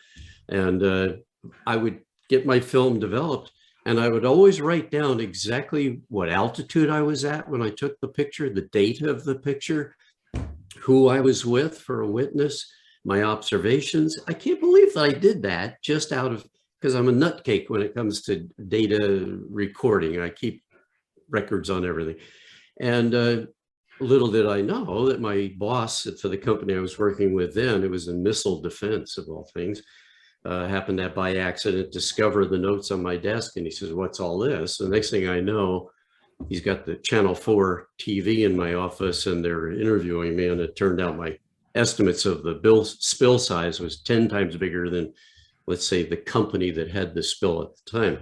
and I would get my film developed, and I would always write down exactly what altitude I was at when I took the picture, the date of the picture, who I was with for a witness, my observations. I can't believe that I did that just because I'm a nutcake when it comes to data recording. I keep records on everything. And little did I know that my boss for the company I was working with then, it was in missile defense of all things, happened to by accident discover the notes on my desk, and he says, "What's all this?" The next thing I know, he's got the Channel 4 TV in my office, and they're interviewing me, and it turned out my estimates of the spill size was 10 times bigger than, let's say, the company that had the spill at the time.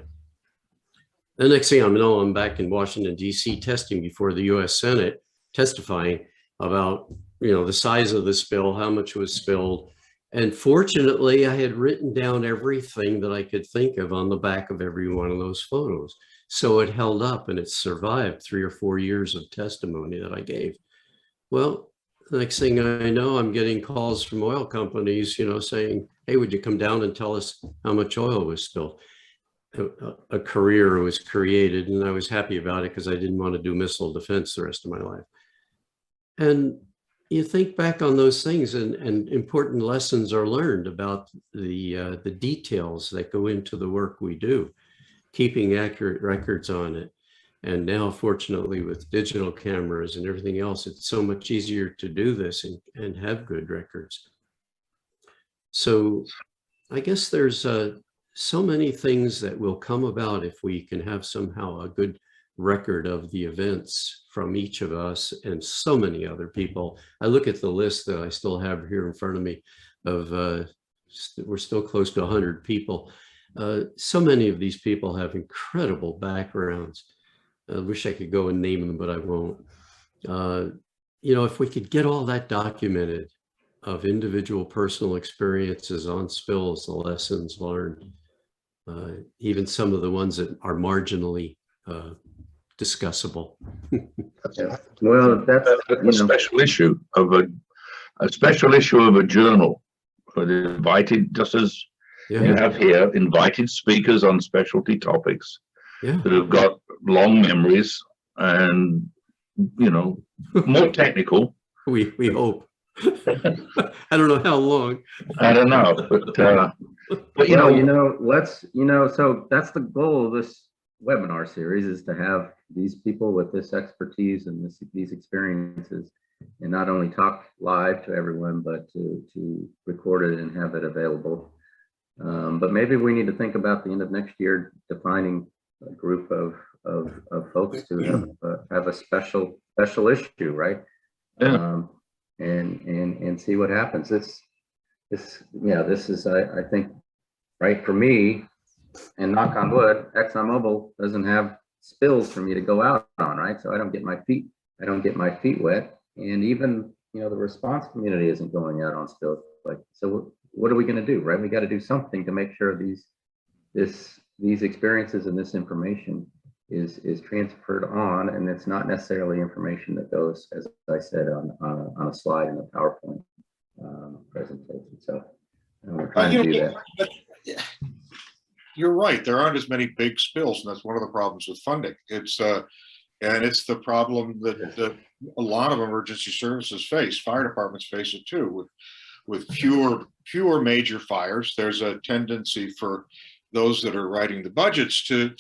The next thing I know, I'm back in Washington, D.C. testing before the U.S. Senate, testifying about, the size of the spill, how much was spilled. And fortunately, I had written down everything that I could think of on the back of every one of those photos. So it held up and it survived 3 or 4 years of testimony that I gave. Well, the next thing I know, I'm getting calls from oil companies, saying, "Hey, would you come down and tell us how much oil was spilled?" A career was created, and I was happy about it because I didn't want to do missile defense the rest of my life. And you think back on those things, and important lessons are learned about the details that go into the work we do, keeping accurate records on it. And now, fortunately, with digital cameras and everything else, it's so much easier to do this and have good records. So I guess there's so many things that will come about if we can have somehow a good record of the events from each of us and so many other people. I look at the list that I still have here in front of me of, we're still close to 100 people. So many of these people have incredible backgrounds. I wish I could go and name them, but I won't. If we could get all that documented of individual personal experiences on spills, the lessons learned, even some of the ones that are marginally discussable. Well, that's a special issue of a journal for the invited, just as you have here, invited speakers on specialty topics that have got long memories and more technical. We hope. I don't know how long. I don't know, but so that's the goal of this webinar series, is to have these people with this expertise and these experiences, and not only talk live to everyone, but to record it and have it available. But maybe we need to think about the end of next year defining a group of folks to have a special issue, right? Yeah. And see what happens. This is I think, right, for me, and knock on wood, ExxonMobil doesn't have spills for me to go out on, right? So I don't get my feet wet. And even, the response community isn't going out on spills. Like, so what are we going to do, right? We got to do something to make sure these experiences and this information is transferred on, and it's not necessarily information that goes, as I said, on a slide in a PowerPoint presentation. So we're trying to do that. You're right. There aren't as many big spills, and that's one of the problems with funding. It's the problem that a lot of emergency services face. Fire departments face it too. With fewer major fires, there's a tendency for those that are writing the budgets to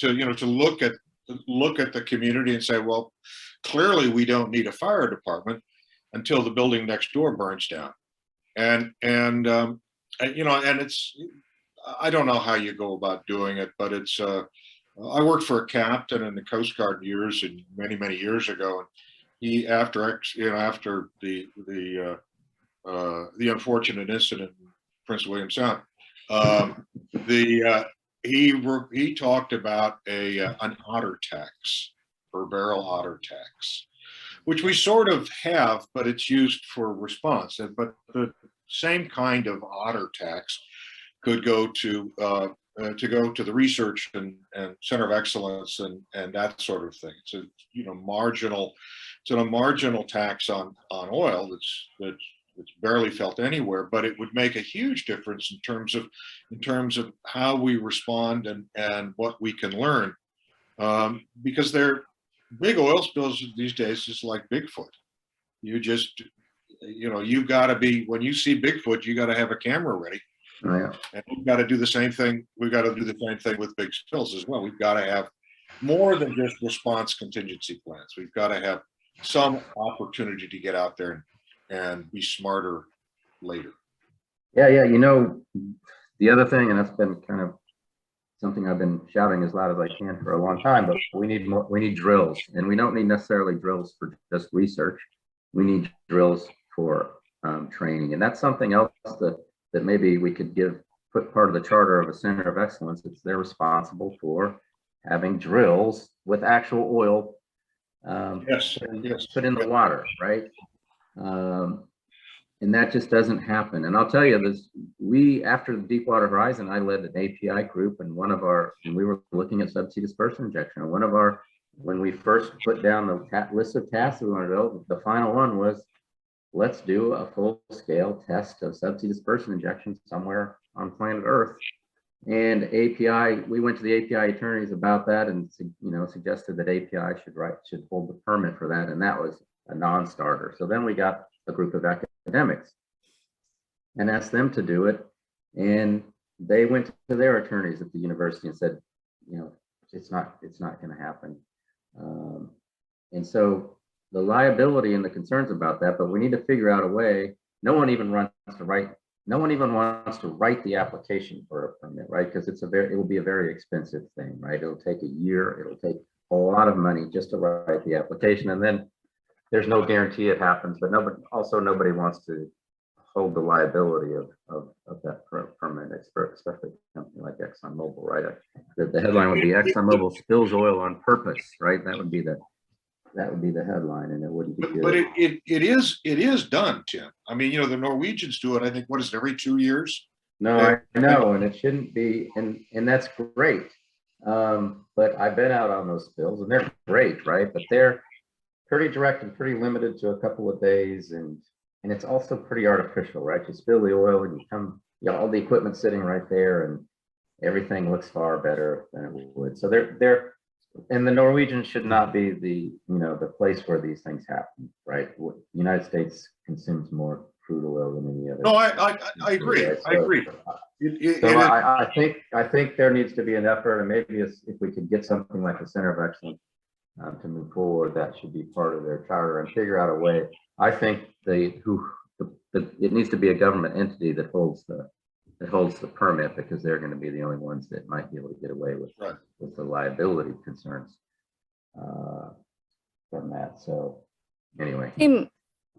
look at the community and say, well, clearly we don't need a fire department until the building next door burns down. And it's, I don't know how you go about doing it, but it's I worked for a captain in the Coast Guard years and many years ago, and he after the unfortunate incident in Prince William Sound, he talked about an otter tax, per barrel otter tax, which we sort of have, but it's used for response. But the same kind of otter tax could go to the research and center of excellence and that sort of thing. It's a marginal tax on oil that's barely felt anywhere, but it would make a huge difference in terms of how we respond and what we can learn, because they're big oil spills these days is like Bigfoot. You've got to be, when you see Bigfoot, you got to have a camera ready. Oh, yeah. And we've got to do the same thing. We've got to do the same thing with big spills as well. We've got to have more than just response contingency plans. We've got to have some opportunity to get out there and be smarter later. Yeah. The other thing, and that's been kind of something I've been shouting as loud as I can for a long time, but we need drills, and we don't need necessarily drills for just research. We need drills for training, and that's something else that maybe we could put part of the charter of a center of excellence. They're responsible for having drills with actual oil put in the water, right? And that just doesn't happen. And I'll tell you this, after the Deepwater Horizon, I led an API group, and we were looking at subsea dispersion injection. And when we first put down the list of tasks we wanted to do, the final one was, let's do a full-scale test of subsea dispersion injection somewhere on planet Earth. And we went to the API attorneys about that, and suggested that API should hold the permit for that, and that was a non-starter. So then we got a group of academics and asked them to do it, and they went to their attorneys at the university and said, it's not going to happen. And so the liability and the concerns about that, but we need to figure out a way. No one even wants to write the application for a permit, right? Because it will be a very expensive thing, right? It'll take a year. It'll take a lot of money just to write the application, and then there's no guarantee it happens. But nobody wants to hold the liability of that permit, especially a company like ExxonMobil, right? The headline would be "ExxonMobil spills oil on purpose," right? That would be the headline, and it wouldn't be good. But it is done, Tim. I mean, the Norwegians do it. I think, what is it, every 2 years? No, I know, and it shouldn't be, and that's great. But I've been out on those spills, and they're great, right? But they're pretty direct and pretty limited to a couple of days, and it's also pretty artificial, right? You spill the oil, and all the equipment sitting right there, and everything looks far better than it would. So and the Norwegians should not be the place where these things happen, right? The United States consumes more crude oil than any other. No, I agree. Right? I agree. I think there needs to be an effort, and maybe if we could get something like the Center of Excellence to move forward, that should be part of their charter and figure out a way. I think it needs to be a government entity that holds the permit, because they're going to be the only ones that might be able to get away with the liability concerns from that. So anyway.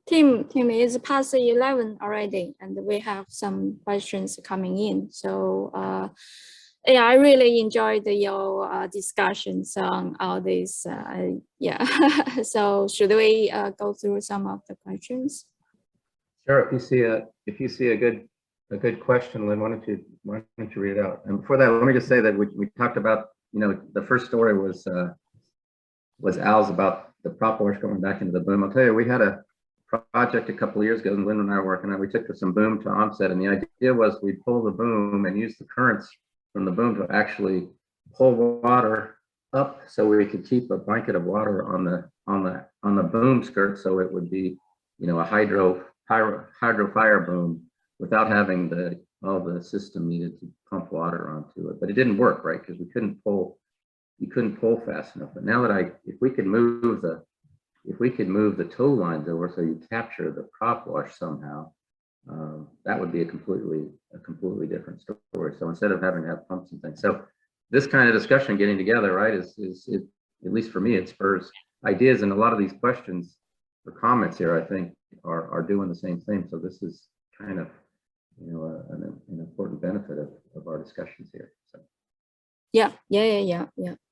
Tim is past 11 already, and we have some questions coming in. So Yeah, I really enjoyed your discussions on all this. Yeah, so should we go through some of the questions? Sure. If you see a good question, Lynn, why don't you read it out? And before that, let me just say that we talked about, the first story was Al's about the prop wash going back into the boom. I'll tell you, we had a project a couple of years ago, and Lynn and I were working on. We took some boom to onset, and the idea was we'd pull the boom and use the currents from the boom to actually pull water up, so we could keep a blanket of water on the boom skirt, so it would be, a hydro fire boom without having all the system needed to pump water onto it. But it didn't work, right? Because you couldn't pull fast enough. But now that if we could move the tow lines over so you capture the prop wash somehow, that would be a completely different story. So instead of having to have pumps and things, so this kind of discussion getting together, right, is at least for me, it spurs ideas, and a lot of these questions or comments here, I think, are doing the same thing. So this is kind of, an important benefit of our discussions here. So. Yeah.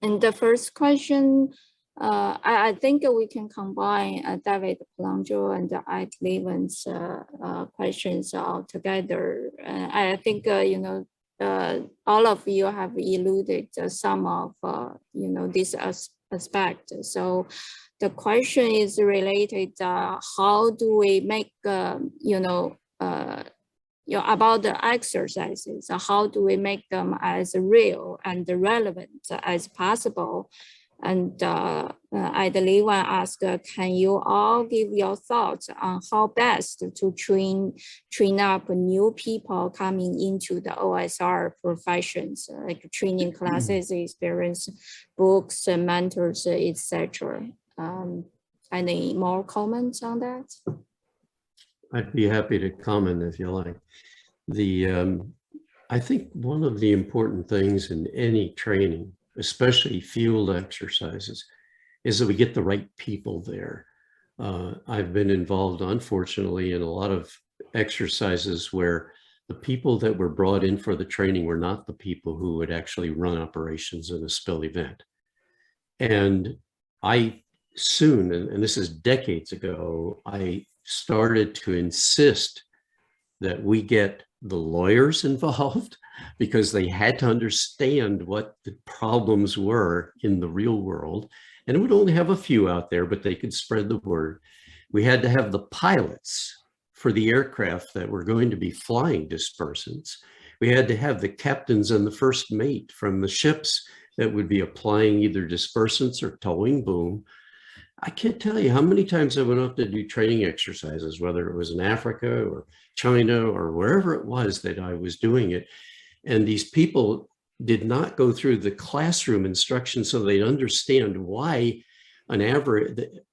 And the first question, I think we can combine David Palangio and Ike Lehmann's questions all together. I think, all of you have alluded some of, this aspect. So the question is related, how do we make, about the exercises, how do we make them as real and relevant as possible? And I believe I asked, can you all give your thoughts on how best to train up new people coming into the OSR professions, like training classes, experience, books, mentors, etc. Any more comments on that? I'd be happy to comment if you like. I think one of the important things in any training, especially field exercises, is that we get the right people there. I've been involved, unfortunately, in a lot of exercises where the people that were brought in for the training were not the people who would actually run operations in a spill event. And I soon, and this is decades ago, I started to insist that we get the lawyers involved, because they had to understand what the problems were in the real world. And it would only have a few out there, but they could spread the word. We had to have the pilots for the aircraft that were going to be flying dispersants. We had to have the captains and the first mate from the ships that would be applying either dispersants or towing boom. I can't tell you how many times I went up to do training exercises, whether it was in Africa or China or wherever it was that I was doing it. And these people did not go through the classroom instruction so they'd understand why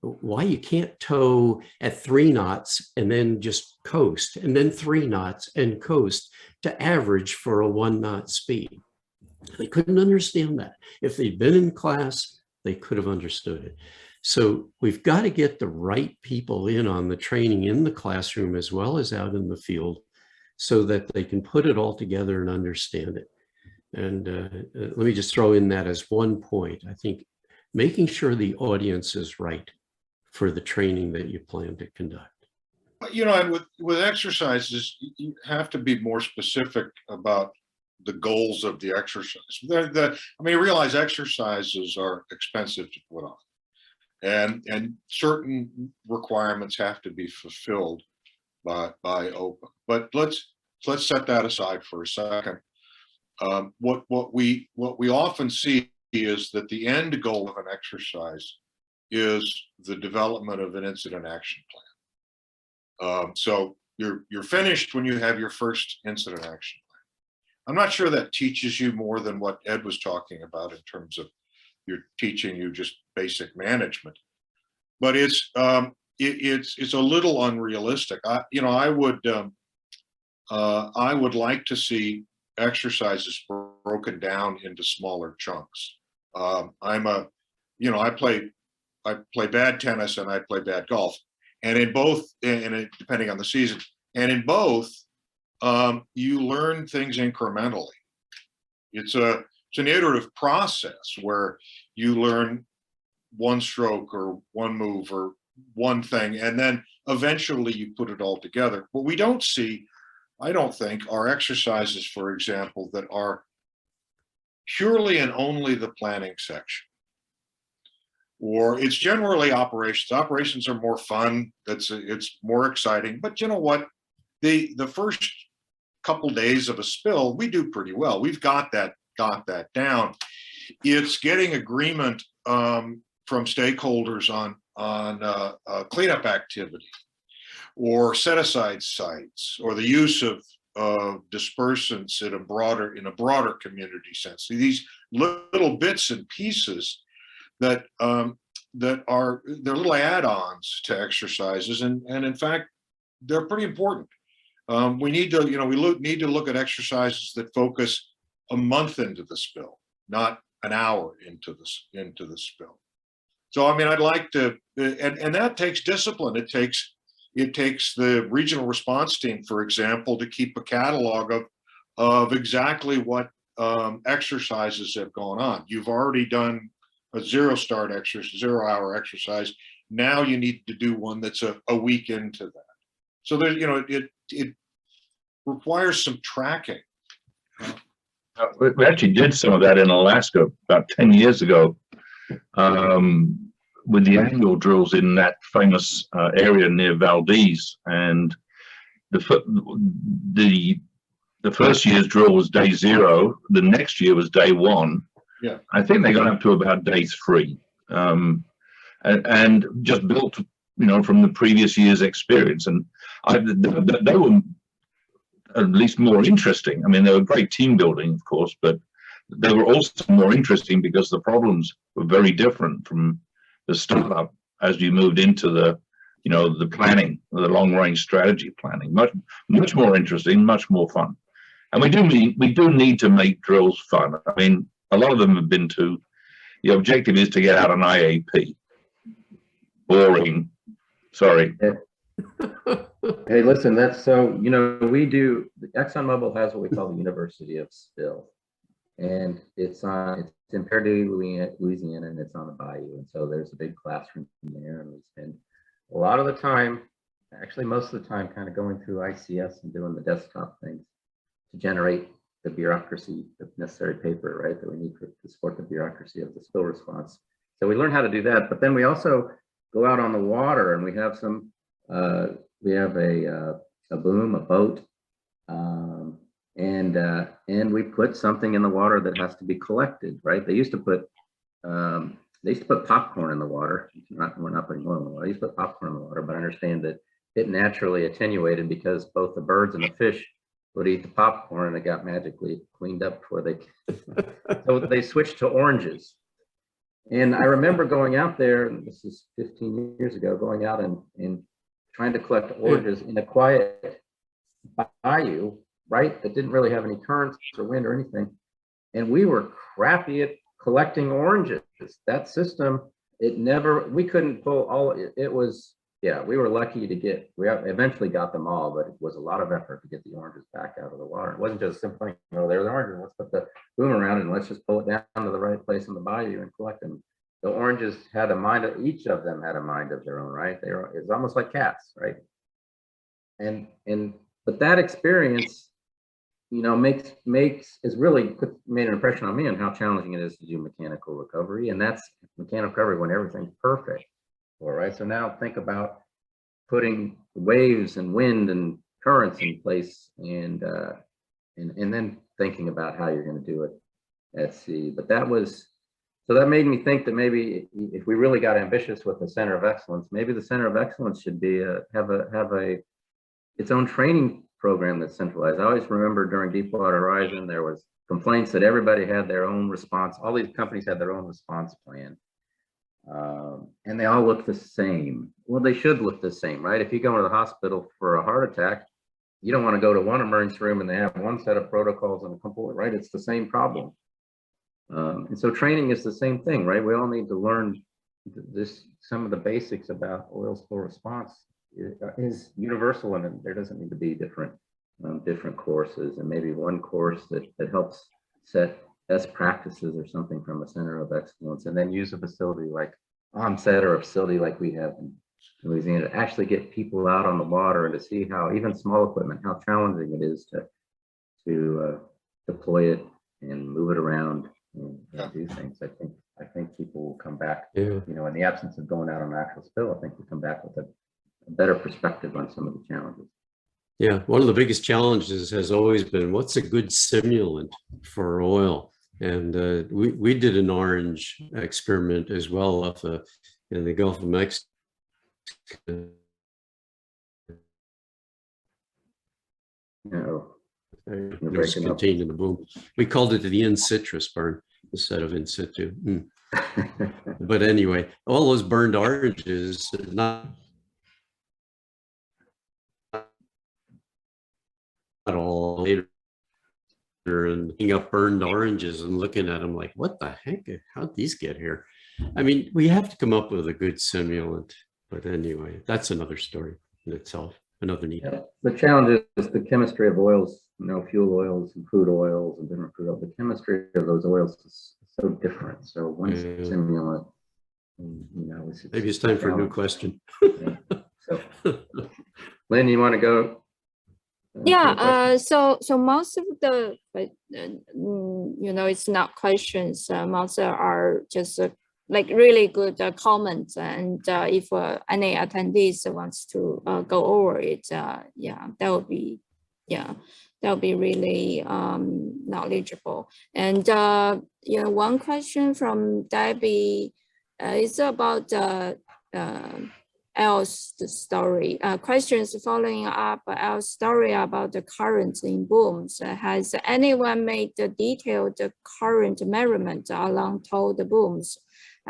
why you can't tow at 3 knots and then just coast, and then 3 knots and coast to average for a 1 knot speed. They couldn't understand that. If they'd been in class, they could have understood it. So we've got to get the right people in on the training in the classroom as well as out in the field, so that they can put it all together and understand it. And let me just throw in that as one point. I think making sure the audience is right for the training that you plan to conduct. And with exercises, you have to be more specific about the goals of the exercise. You realize exercises are expensive to put on, and certain requirements have to be fulfilled by OPA. But let's set that aside for a second. What we often see is that the end goal of an exercise is the development of an incident action plan. So you're finished when you have your first incident action plan. I'm not sure that teaches you more than what Ed was talking about in terms of you're teaching you just basic management, but it's a little unrealistic. I would like to see exercises broken down into smaller chunks. I play bad tennis and I play bad golf, and in both, and depending on the season, and in both, you learn things incrementally. It's an iterative process where you learn one stroke or one move or one thing, and then eventually you put it all together. What we don't see, I don't think, are exercises, for example, that are purely and only the planning section. Or it's generally operations. Operations are more fun. It's more exciting. But you know what? The first couple days of a spill, we do pretty well. We've got that down. It's getting agreement from stakeholders on cleanup activity, or set aside sites, or the use of dispersants in a broader community sense. So these little bits and pieces that they're little add-ons to exercises, and in fact they're pretty important. We need to need to look at exercises that focus a month into the spill, not an hour into the spill. So I mean, I'd like to, and that takes discipline. It takes the regional response team, for example, to keep a catalog of exactly what exercises have gone on. You've already done a 0-hour exercise. Now you need to do one that's a week into that. So there, it requires some tracking. We actually did some of that in Alaska about 10 years ago, with the annual drills in that famous area near Valdez. And the first year's drill was day 0. The next year was day 1. Yeah, I think they got up to about day 3, and just built, from the previous year's experience. And they were at least more interesting. I mean, they were great team building, of course, but they were also more interesting because the problems were very different from the startup as you moved into the planning, the long range strategy planning. Much more interesting, much more fun. And we do need to make drills fun. I mean, a lot of them have been the objective is to get out an IAP. Boring. Sorry. Hey, listen, that's so, we do, ExxonMobil has what we call the University of Spill. And it's in Perdue, Louisiana, and it's on the bayou. And so there's a big classroom there, and we spend a lot of the time, actually most of the time, kind of going through ICS and doing the desktop things to generate the bureaucracy, the necessary paper, right, that we need to support the bureaucracy of the spill response. So we learn how to do that, but then we also go out on the water, and we have some, we have a boom, a boat, and we put something in the water that has to be collected, right? They used to put popcorn in the water. We're not putting oil in the water. They used to put popcorn in the water, but I understand that it naturally attenuated because both the birds and the fish would eat the popcorn, and it got magically cleaned up before they. So they switched to oranges. And I remember going out there, and this is 15 years ago, going out and trying to collect oranges in a quiet bayou, right, that didn't really have any currents or wind or anything. And we were crappy at collecting oranges. That system, we couldn't pull all, it was, yeah, we were lucky to we eventually got them all, but it was a lot of effort to get the oranges back out of the water. It wasn't just simply, there's the oranges, let's put the boom around and let's just pull it down to the right place in the bayou and collect them. The oranges had a mind of, each of them had a mind of their own, right? It's almost like cats, right? But that experience, made an impression on me on how challenging it is to do mechanical recovery. And that's mechanical recovery when everything's perfect. All right. So now think about putting waves and wind and currents in place, and then thinking about how you're going to do it at sea. But that made me think that maybe if we really got ambitious with the Center of Excellence, maybe the Center of Excellence should be have its own training program that's centralized. I always remember during Deepwater Horizon, there was complaints that everybody had their own response. All these companies had their own response plan. And they all look the same. Well, they should look the same, right? If you go into the hospital for a heart attack, you don't want to go to one emergency room and they have one set of protocols and a complete, right? It's the same problem. And so training is the same thing, right? We all need to learn some of the basics about oil spill response is universal, and there doesn't need to be different courses, and maybe one course that helps set best practices or something from a center of excellence, and then use a facility like OMSET or a facility like we have in Louisiana to actually get people out on the water and to see how even small equipment, how challenging it is to deploy it and move it around and do things. I think people will come back, you know, in the absence of going out on actual spill, I think we'll come back with a better perspective on some of the challenges. Yeah, one of the biggest challenges has always been what's a good simulant for oil, and we did an orange experiment as well off in the Gulf of Mexico. No, It was contained in the boom. We called it the in citrus burn instead of in situ. But anyway, all those burned oranges, not all later, and picking up burned oranges and looking at them like, what the heck? How'd these get here? I mean, we have to come up with a good simulant. But anyway, that's another story in itself. Another neat. Yeah. The challenge is the chemistry of oils, you know, fuel oils and crude oils and different crude oils. The chemistry of those oils is so different. So one simulant, you know, maybe it's time for a new question. Yeah. So, Lynn, you want to go? Yeah, so most of the, you know, it's not questions. Most are just like really good comments, and if any attendees wants to go over it, yeah, that would be, really knowledgeable. And you know, one question from Debbie is about Al's story. Questions following up Al's story about the currents in booms. Has anyone made the detailed current measurement along towed booms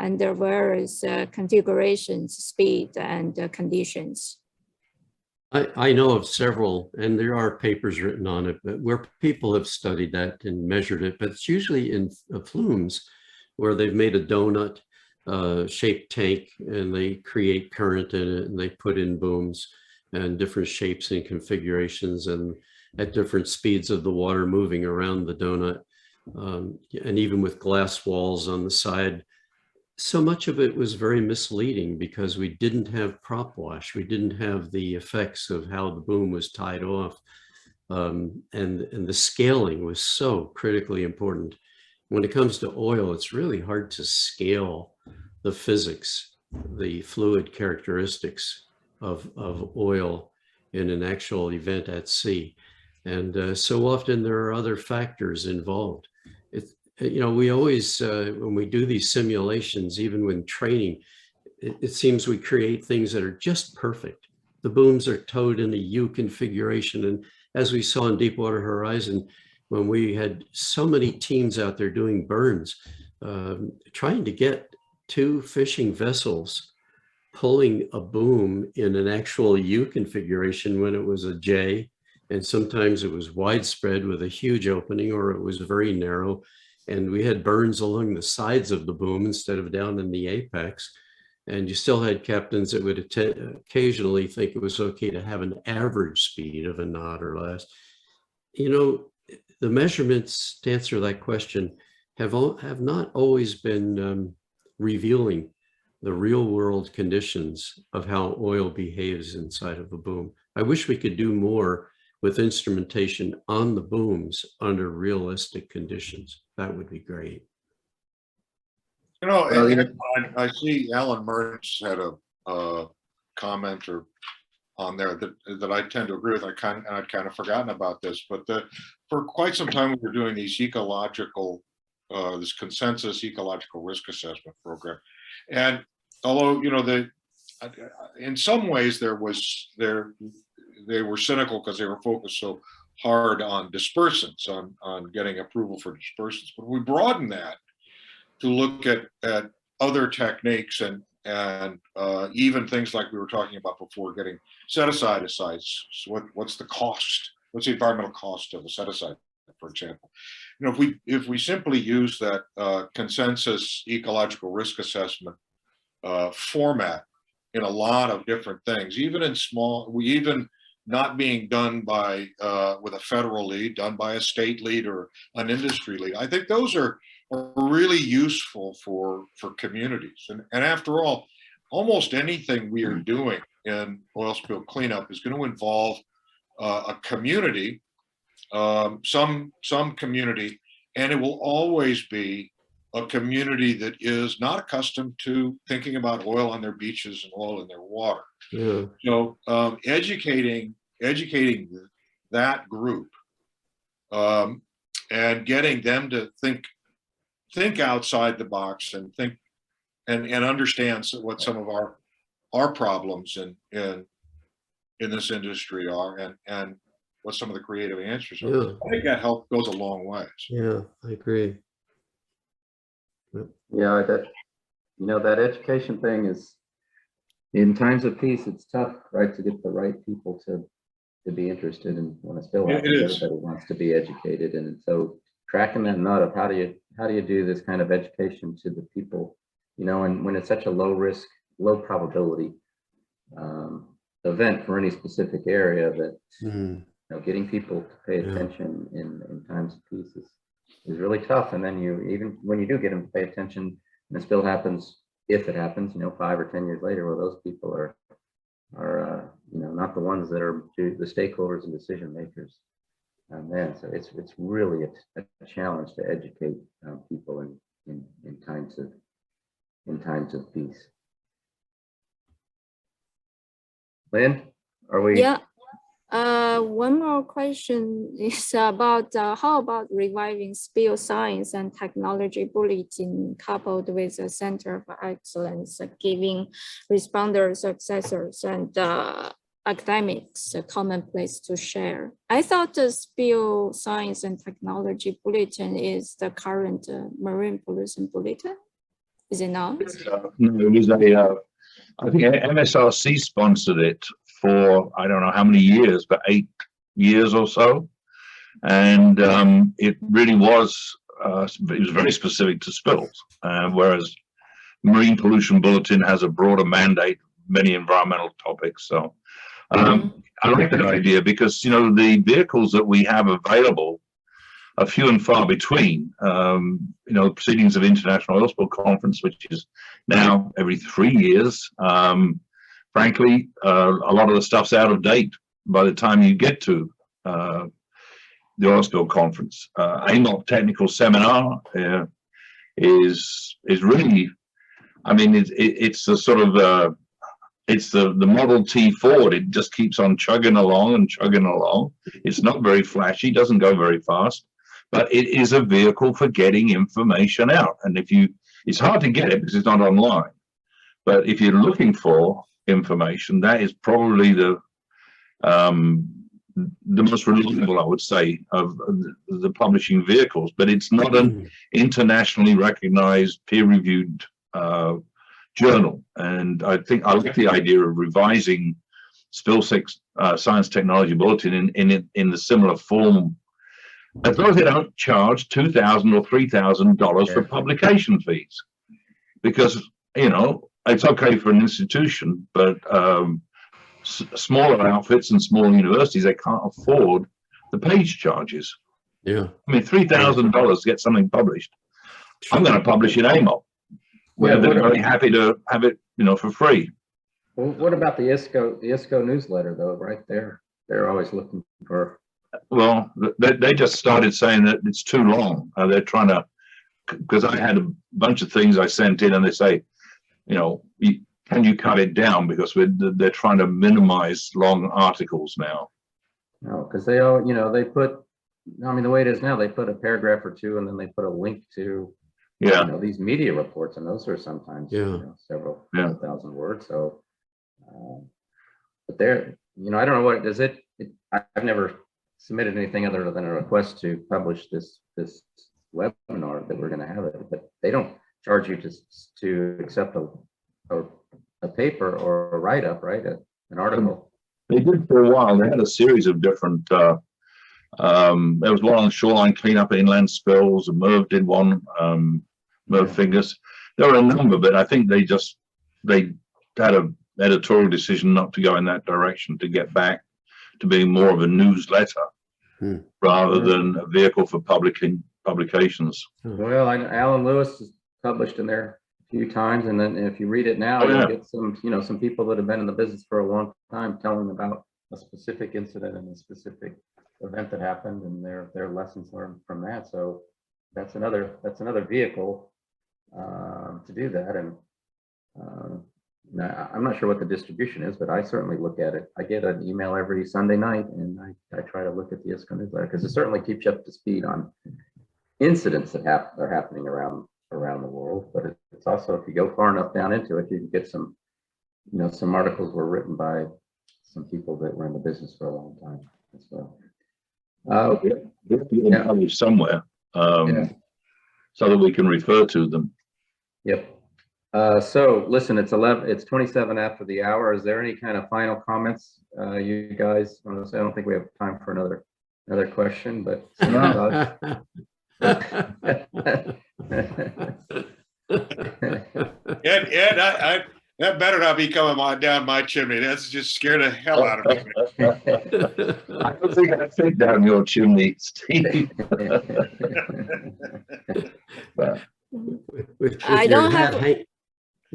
and the various configurations, speed, and conditions? I know of several, and there are papers written on it, but where people have studied that and measured it, but it's usually in flumes where they've made a donut shaped tank and they create current in it and they put in booms and different shapes and configurations and at different speeds of the water moving around the donut, and even with glass walls on the side. So much of it was very misleading because we didn't have prop wash. We didn't have the effects of how the boom was tied off. And the scaling was so critically important. When it comes to oil, it's really hard to scale the physics, the fluid characteristics of oil in an actual event at sea. And so often there are other factors involved. You know, we always, when we do these simulations, even when training, it seems we create things that are just perfect. The booms are towed in a U configuration. And as we saw in Deepwater Horizon, when we had so many teams out there doing burns, trying to get 2 fishing vessels pulling a boom in an actual U configuration when it was a J, and sometimes it was widespread with a huge opening, or it was very narrow. And we had burns along the sides of the boom instead of down in the apex. And you still had captains that would occasionally think it was okay to have an average speed of a knot or less. You know, the measurements, to answer that question, have not always been revealing the real world conditions of how oil behaves inside of a boom. I wish we could do more with instrumentation on the booms under realistic conditions. That would be great. You know, I see Alan Mertz had a comment or on there that I tend to agree with. I'd kind of forgotten about this, but for quite some time we were doing these ecological, this consensus ecological risk assessment program, and although you know in some ways they were cynical because they were focused so hard on dispersants, on getting approval for dispersants, but we broadened that to look at other techniques and even things like we were talking about before, getting set-aside sites. So what's the cost? What's the environmental cost of a set-aside, for example? You know, if we simply use that consensus ecological risk assessment format in a lot of different things, even in small, we even not being done by with a federal lead, done by a state lead or an industry lead. I think those are really useful for communities. And after all, almost anything we are doing in oil spill cleanup is going to involve a community, some community, and it will always be a community that is not accustomed to thinking about oil on their beaches and oil in their water. Yeah. So educating that group and getting them to think outside the box and think and understand what some of our problems in this industry are and what some of the creative answers are. Yeah. I think that help goes a long ways. Yeah, I agree. Yeah, that education thing is, in times of peace, it's tough, right, to get the right people to be interested in when a spill happens. Everybody wants to be educated, and so cracking that nut of how do you do this kind of education to the people, and when it's such a low risk, low probability event for any specific area, that getting people to pay attention in times of peace is really tough. And then even when you do get them to pay attention, and the spill happens, if it happens, 5 or 10 years later, well, those people are not the ones that are the stakeholders and decision makers. And then, so it's really a challenge to educate people in times of peace. Lynn, are we? Yeah. One more question is about how about reviving spill science and technology bulletin coupled with a center of excellence, giving responders, successors, and academics a common place to share. I thought the spill science and technology bulletin is the current marine pollution bulletin. Is it not? No, it was I think MSRC sponsored it for, I don't know how many years, but 8 years or so. And it really was, it was very specific to spills, whereas Marine Pollution Bulletin has a broader mandate, many environmental topics. So I like that idea because, the vehicles that we have available are few and far between. Proceedings of International Oil Spill Conference, which is now every 3 years. Frankly, a lot of the stuff's out of date by the time you get to the Oil Spill Conference. AMOP Technical Seminar is really, I mean, it's the sort of it's the Model T Ford. It just keeps on chugging along and chugging along. It's not very flashy, doesn't go very fast, but it is a vehicle for getting information out. And it's hard to get it because it's not online. But if you're looking for information, that is probably the most reliable, I would say, of the publishing vehicles. But it's not an internationally recognized, peer-reviewed journal. And I think I like the idea of revising Spill Science Technology Bulletin in the similar form, as long as they don't charge $2,000 or $3,000 for publication fees, because it's okay for an institution, but smaller outfits and small universities, they can't afford the page charges. Yeah, I mean, $3,000 to get something published. I'm going to publish in AMOP, where they're very happy to have it, for free. Well, what about the ISCO newsletter, though? Right there, they're always looking for. Well, they just started saying that it's too long. They're trying to, because I had a bunch of things I sent in, and they say, can you cut it down, because they're trying to minimize long articles now. No, because they all, they put. I mean, the way it is now, they put a paragraph or two, and then they put a link to. These media reports, and those are sometimes several thousand words. So, but there, I don't know what does it. I've never submitted anything other than a request to publish this webinar that we're going to have it, but they don't charge you to accept a paper or a write up, right? An article. They did for a while. They had a series of different. There was one on shoreline cleanup, inland spills, and Merv did one. Merv Fingers. There were a number, but I think they had an editorial decision not to go in that direction, to get back to being more of a newsletter rather than a vehicle for publications. Well, Alan Lewis is published in there a few times, and then if you read it now, Oh, yeah. you'll get some people that have been in the business for a long time telling about a specific incident and a specific event that happened and their lessons learned from that. So that's another vehicle to do that. And now, I'm not sure what the distribution is, but I certainly look at it. I get an email every Sunday night, and I try to look at the ISCO newsletter because it certainly keeps you up to speed on incidents that are happening around the world. But it's also, if you go far enough down into it, you can get some articles were written by some people that were in the business for a long time as well. Yeah, published somewhere so that we can refer to them. Yep. So listen, it's 27 after the hour. Is there any kind of final comments you guys want to say? I don't think we have time for another question, but Ed, that better not be coming down my chimney. That's just scared the hell out of me. I don't think I fit down your chimney, Steve. I don't have.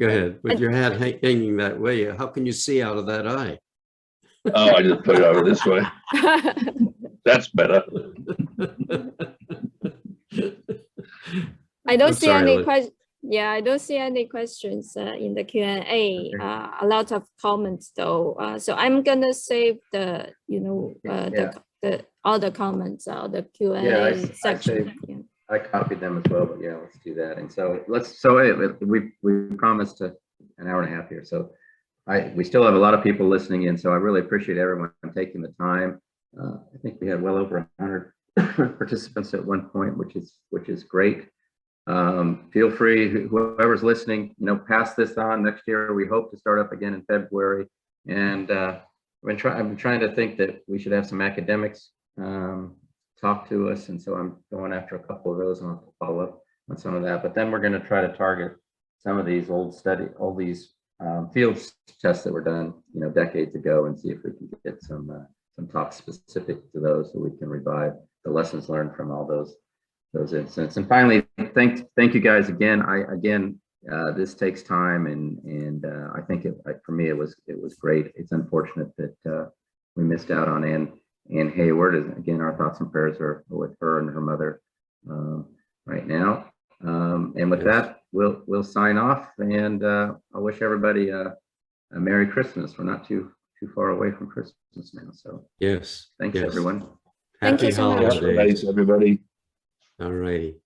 Go ahead. With your hat hanging that way, how can you see out of that eye? Oh, I just put it over this way. That's better. I don't see any Liz. questions. Yeah, I don't see any questions in the Q&A. A lot of comments though. So I'm gonna save the all the comments out the Q&A section. I copied them as well, but yeah, let's do that. And so we promised an hour and a half here. So we still have a lot of people listening in. So I really appreciate everyone taking the time. I think we had well over 100 participants at one point, which is great. Feel free, whoever's listening, pass this on. Next year we hope to start up again in February. And I've been trying to think that we should have some academics talk to us, and so I'm going after a couple of those, and I'll follow up on some of that. But then we're going to try to target some of these all these field tests that were done, decades ago, and see if we can get some talks specific to those, so we can revive the lessons learned from all those incidents. And finally, thank you guys again. This takes time, and I think for me it was great. It's unfortunate that we missed out on Ann Hayward. Again, our thoughts and prayers are with her and her mother right now. And with that, we'll sign off, and I wish everybody a Merry Christmas. We're not too far away from Christmas now, so yes. thanks everyone. Thank you Happy so much. holidays, Everybody. All righty.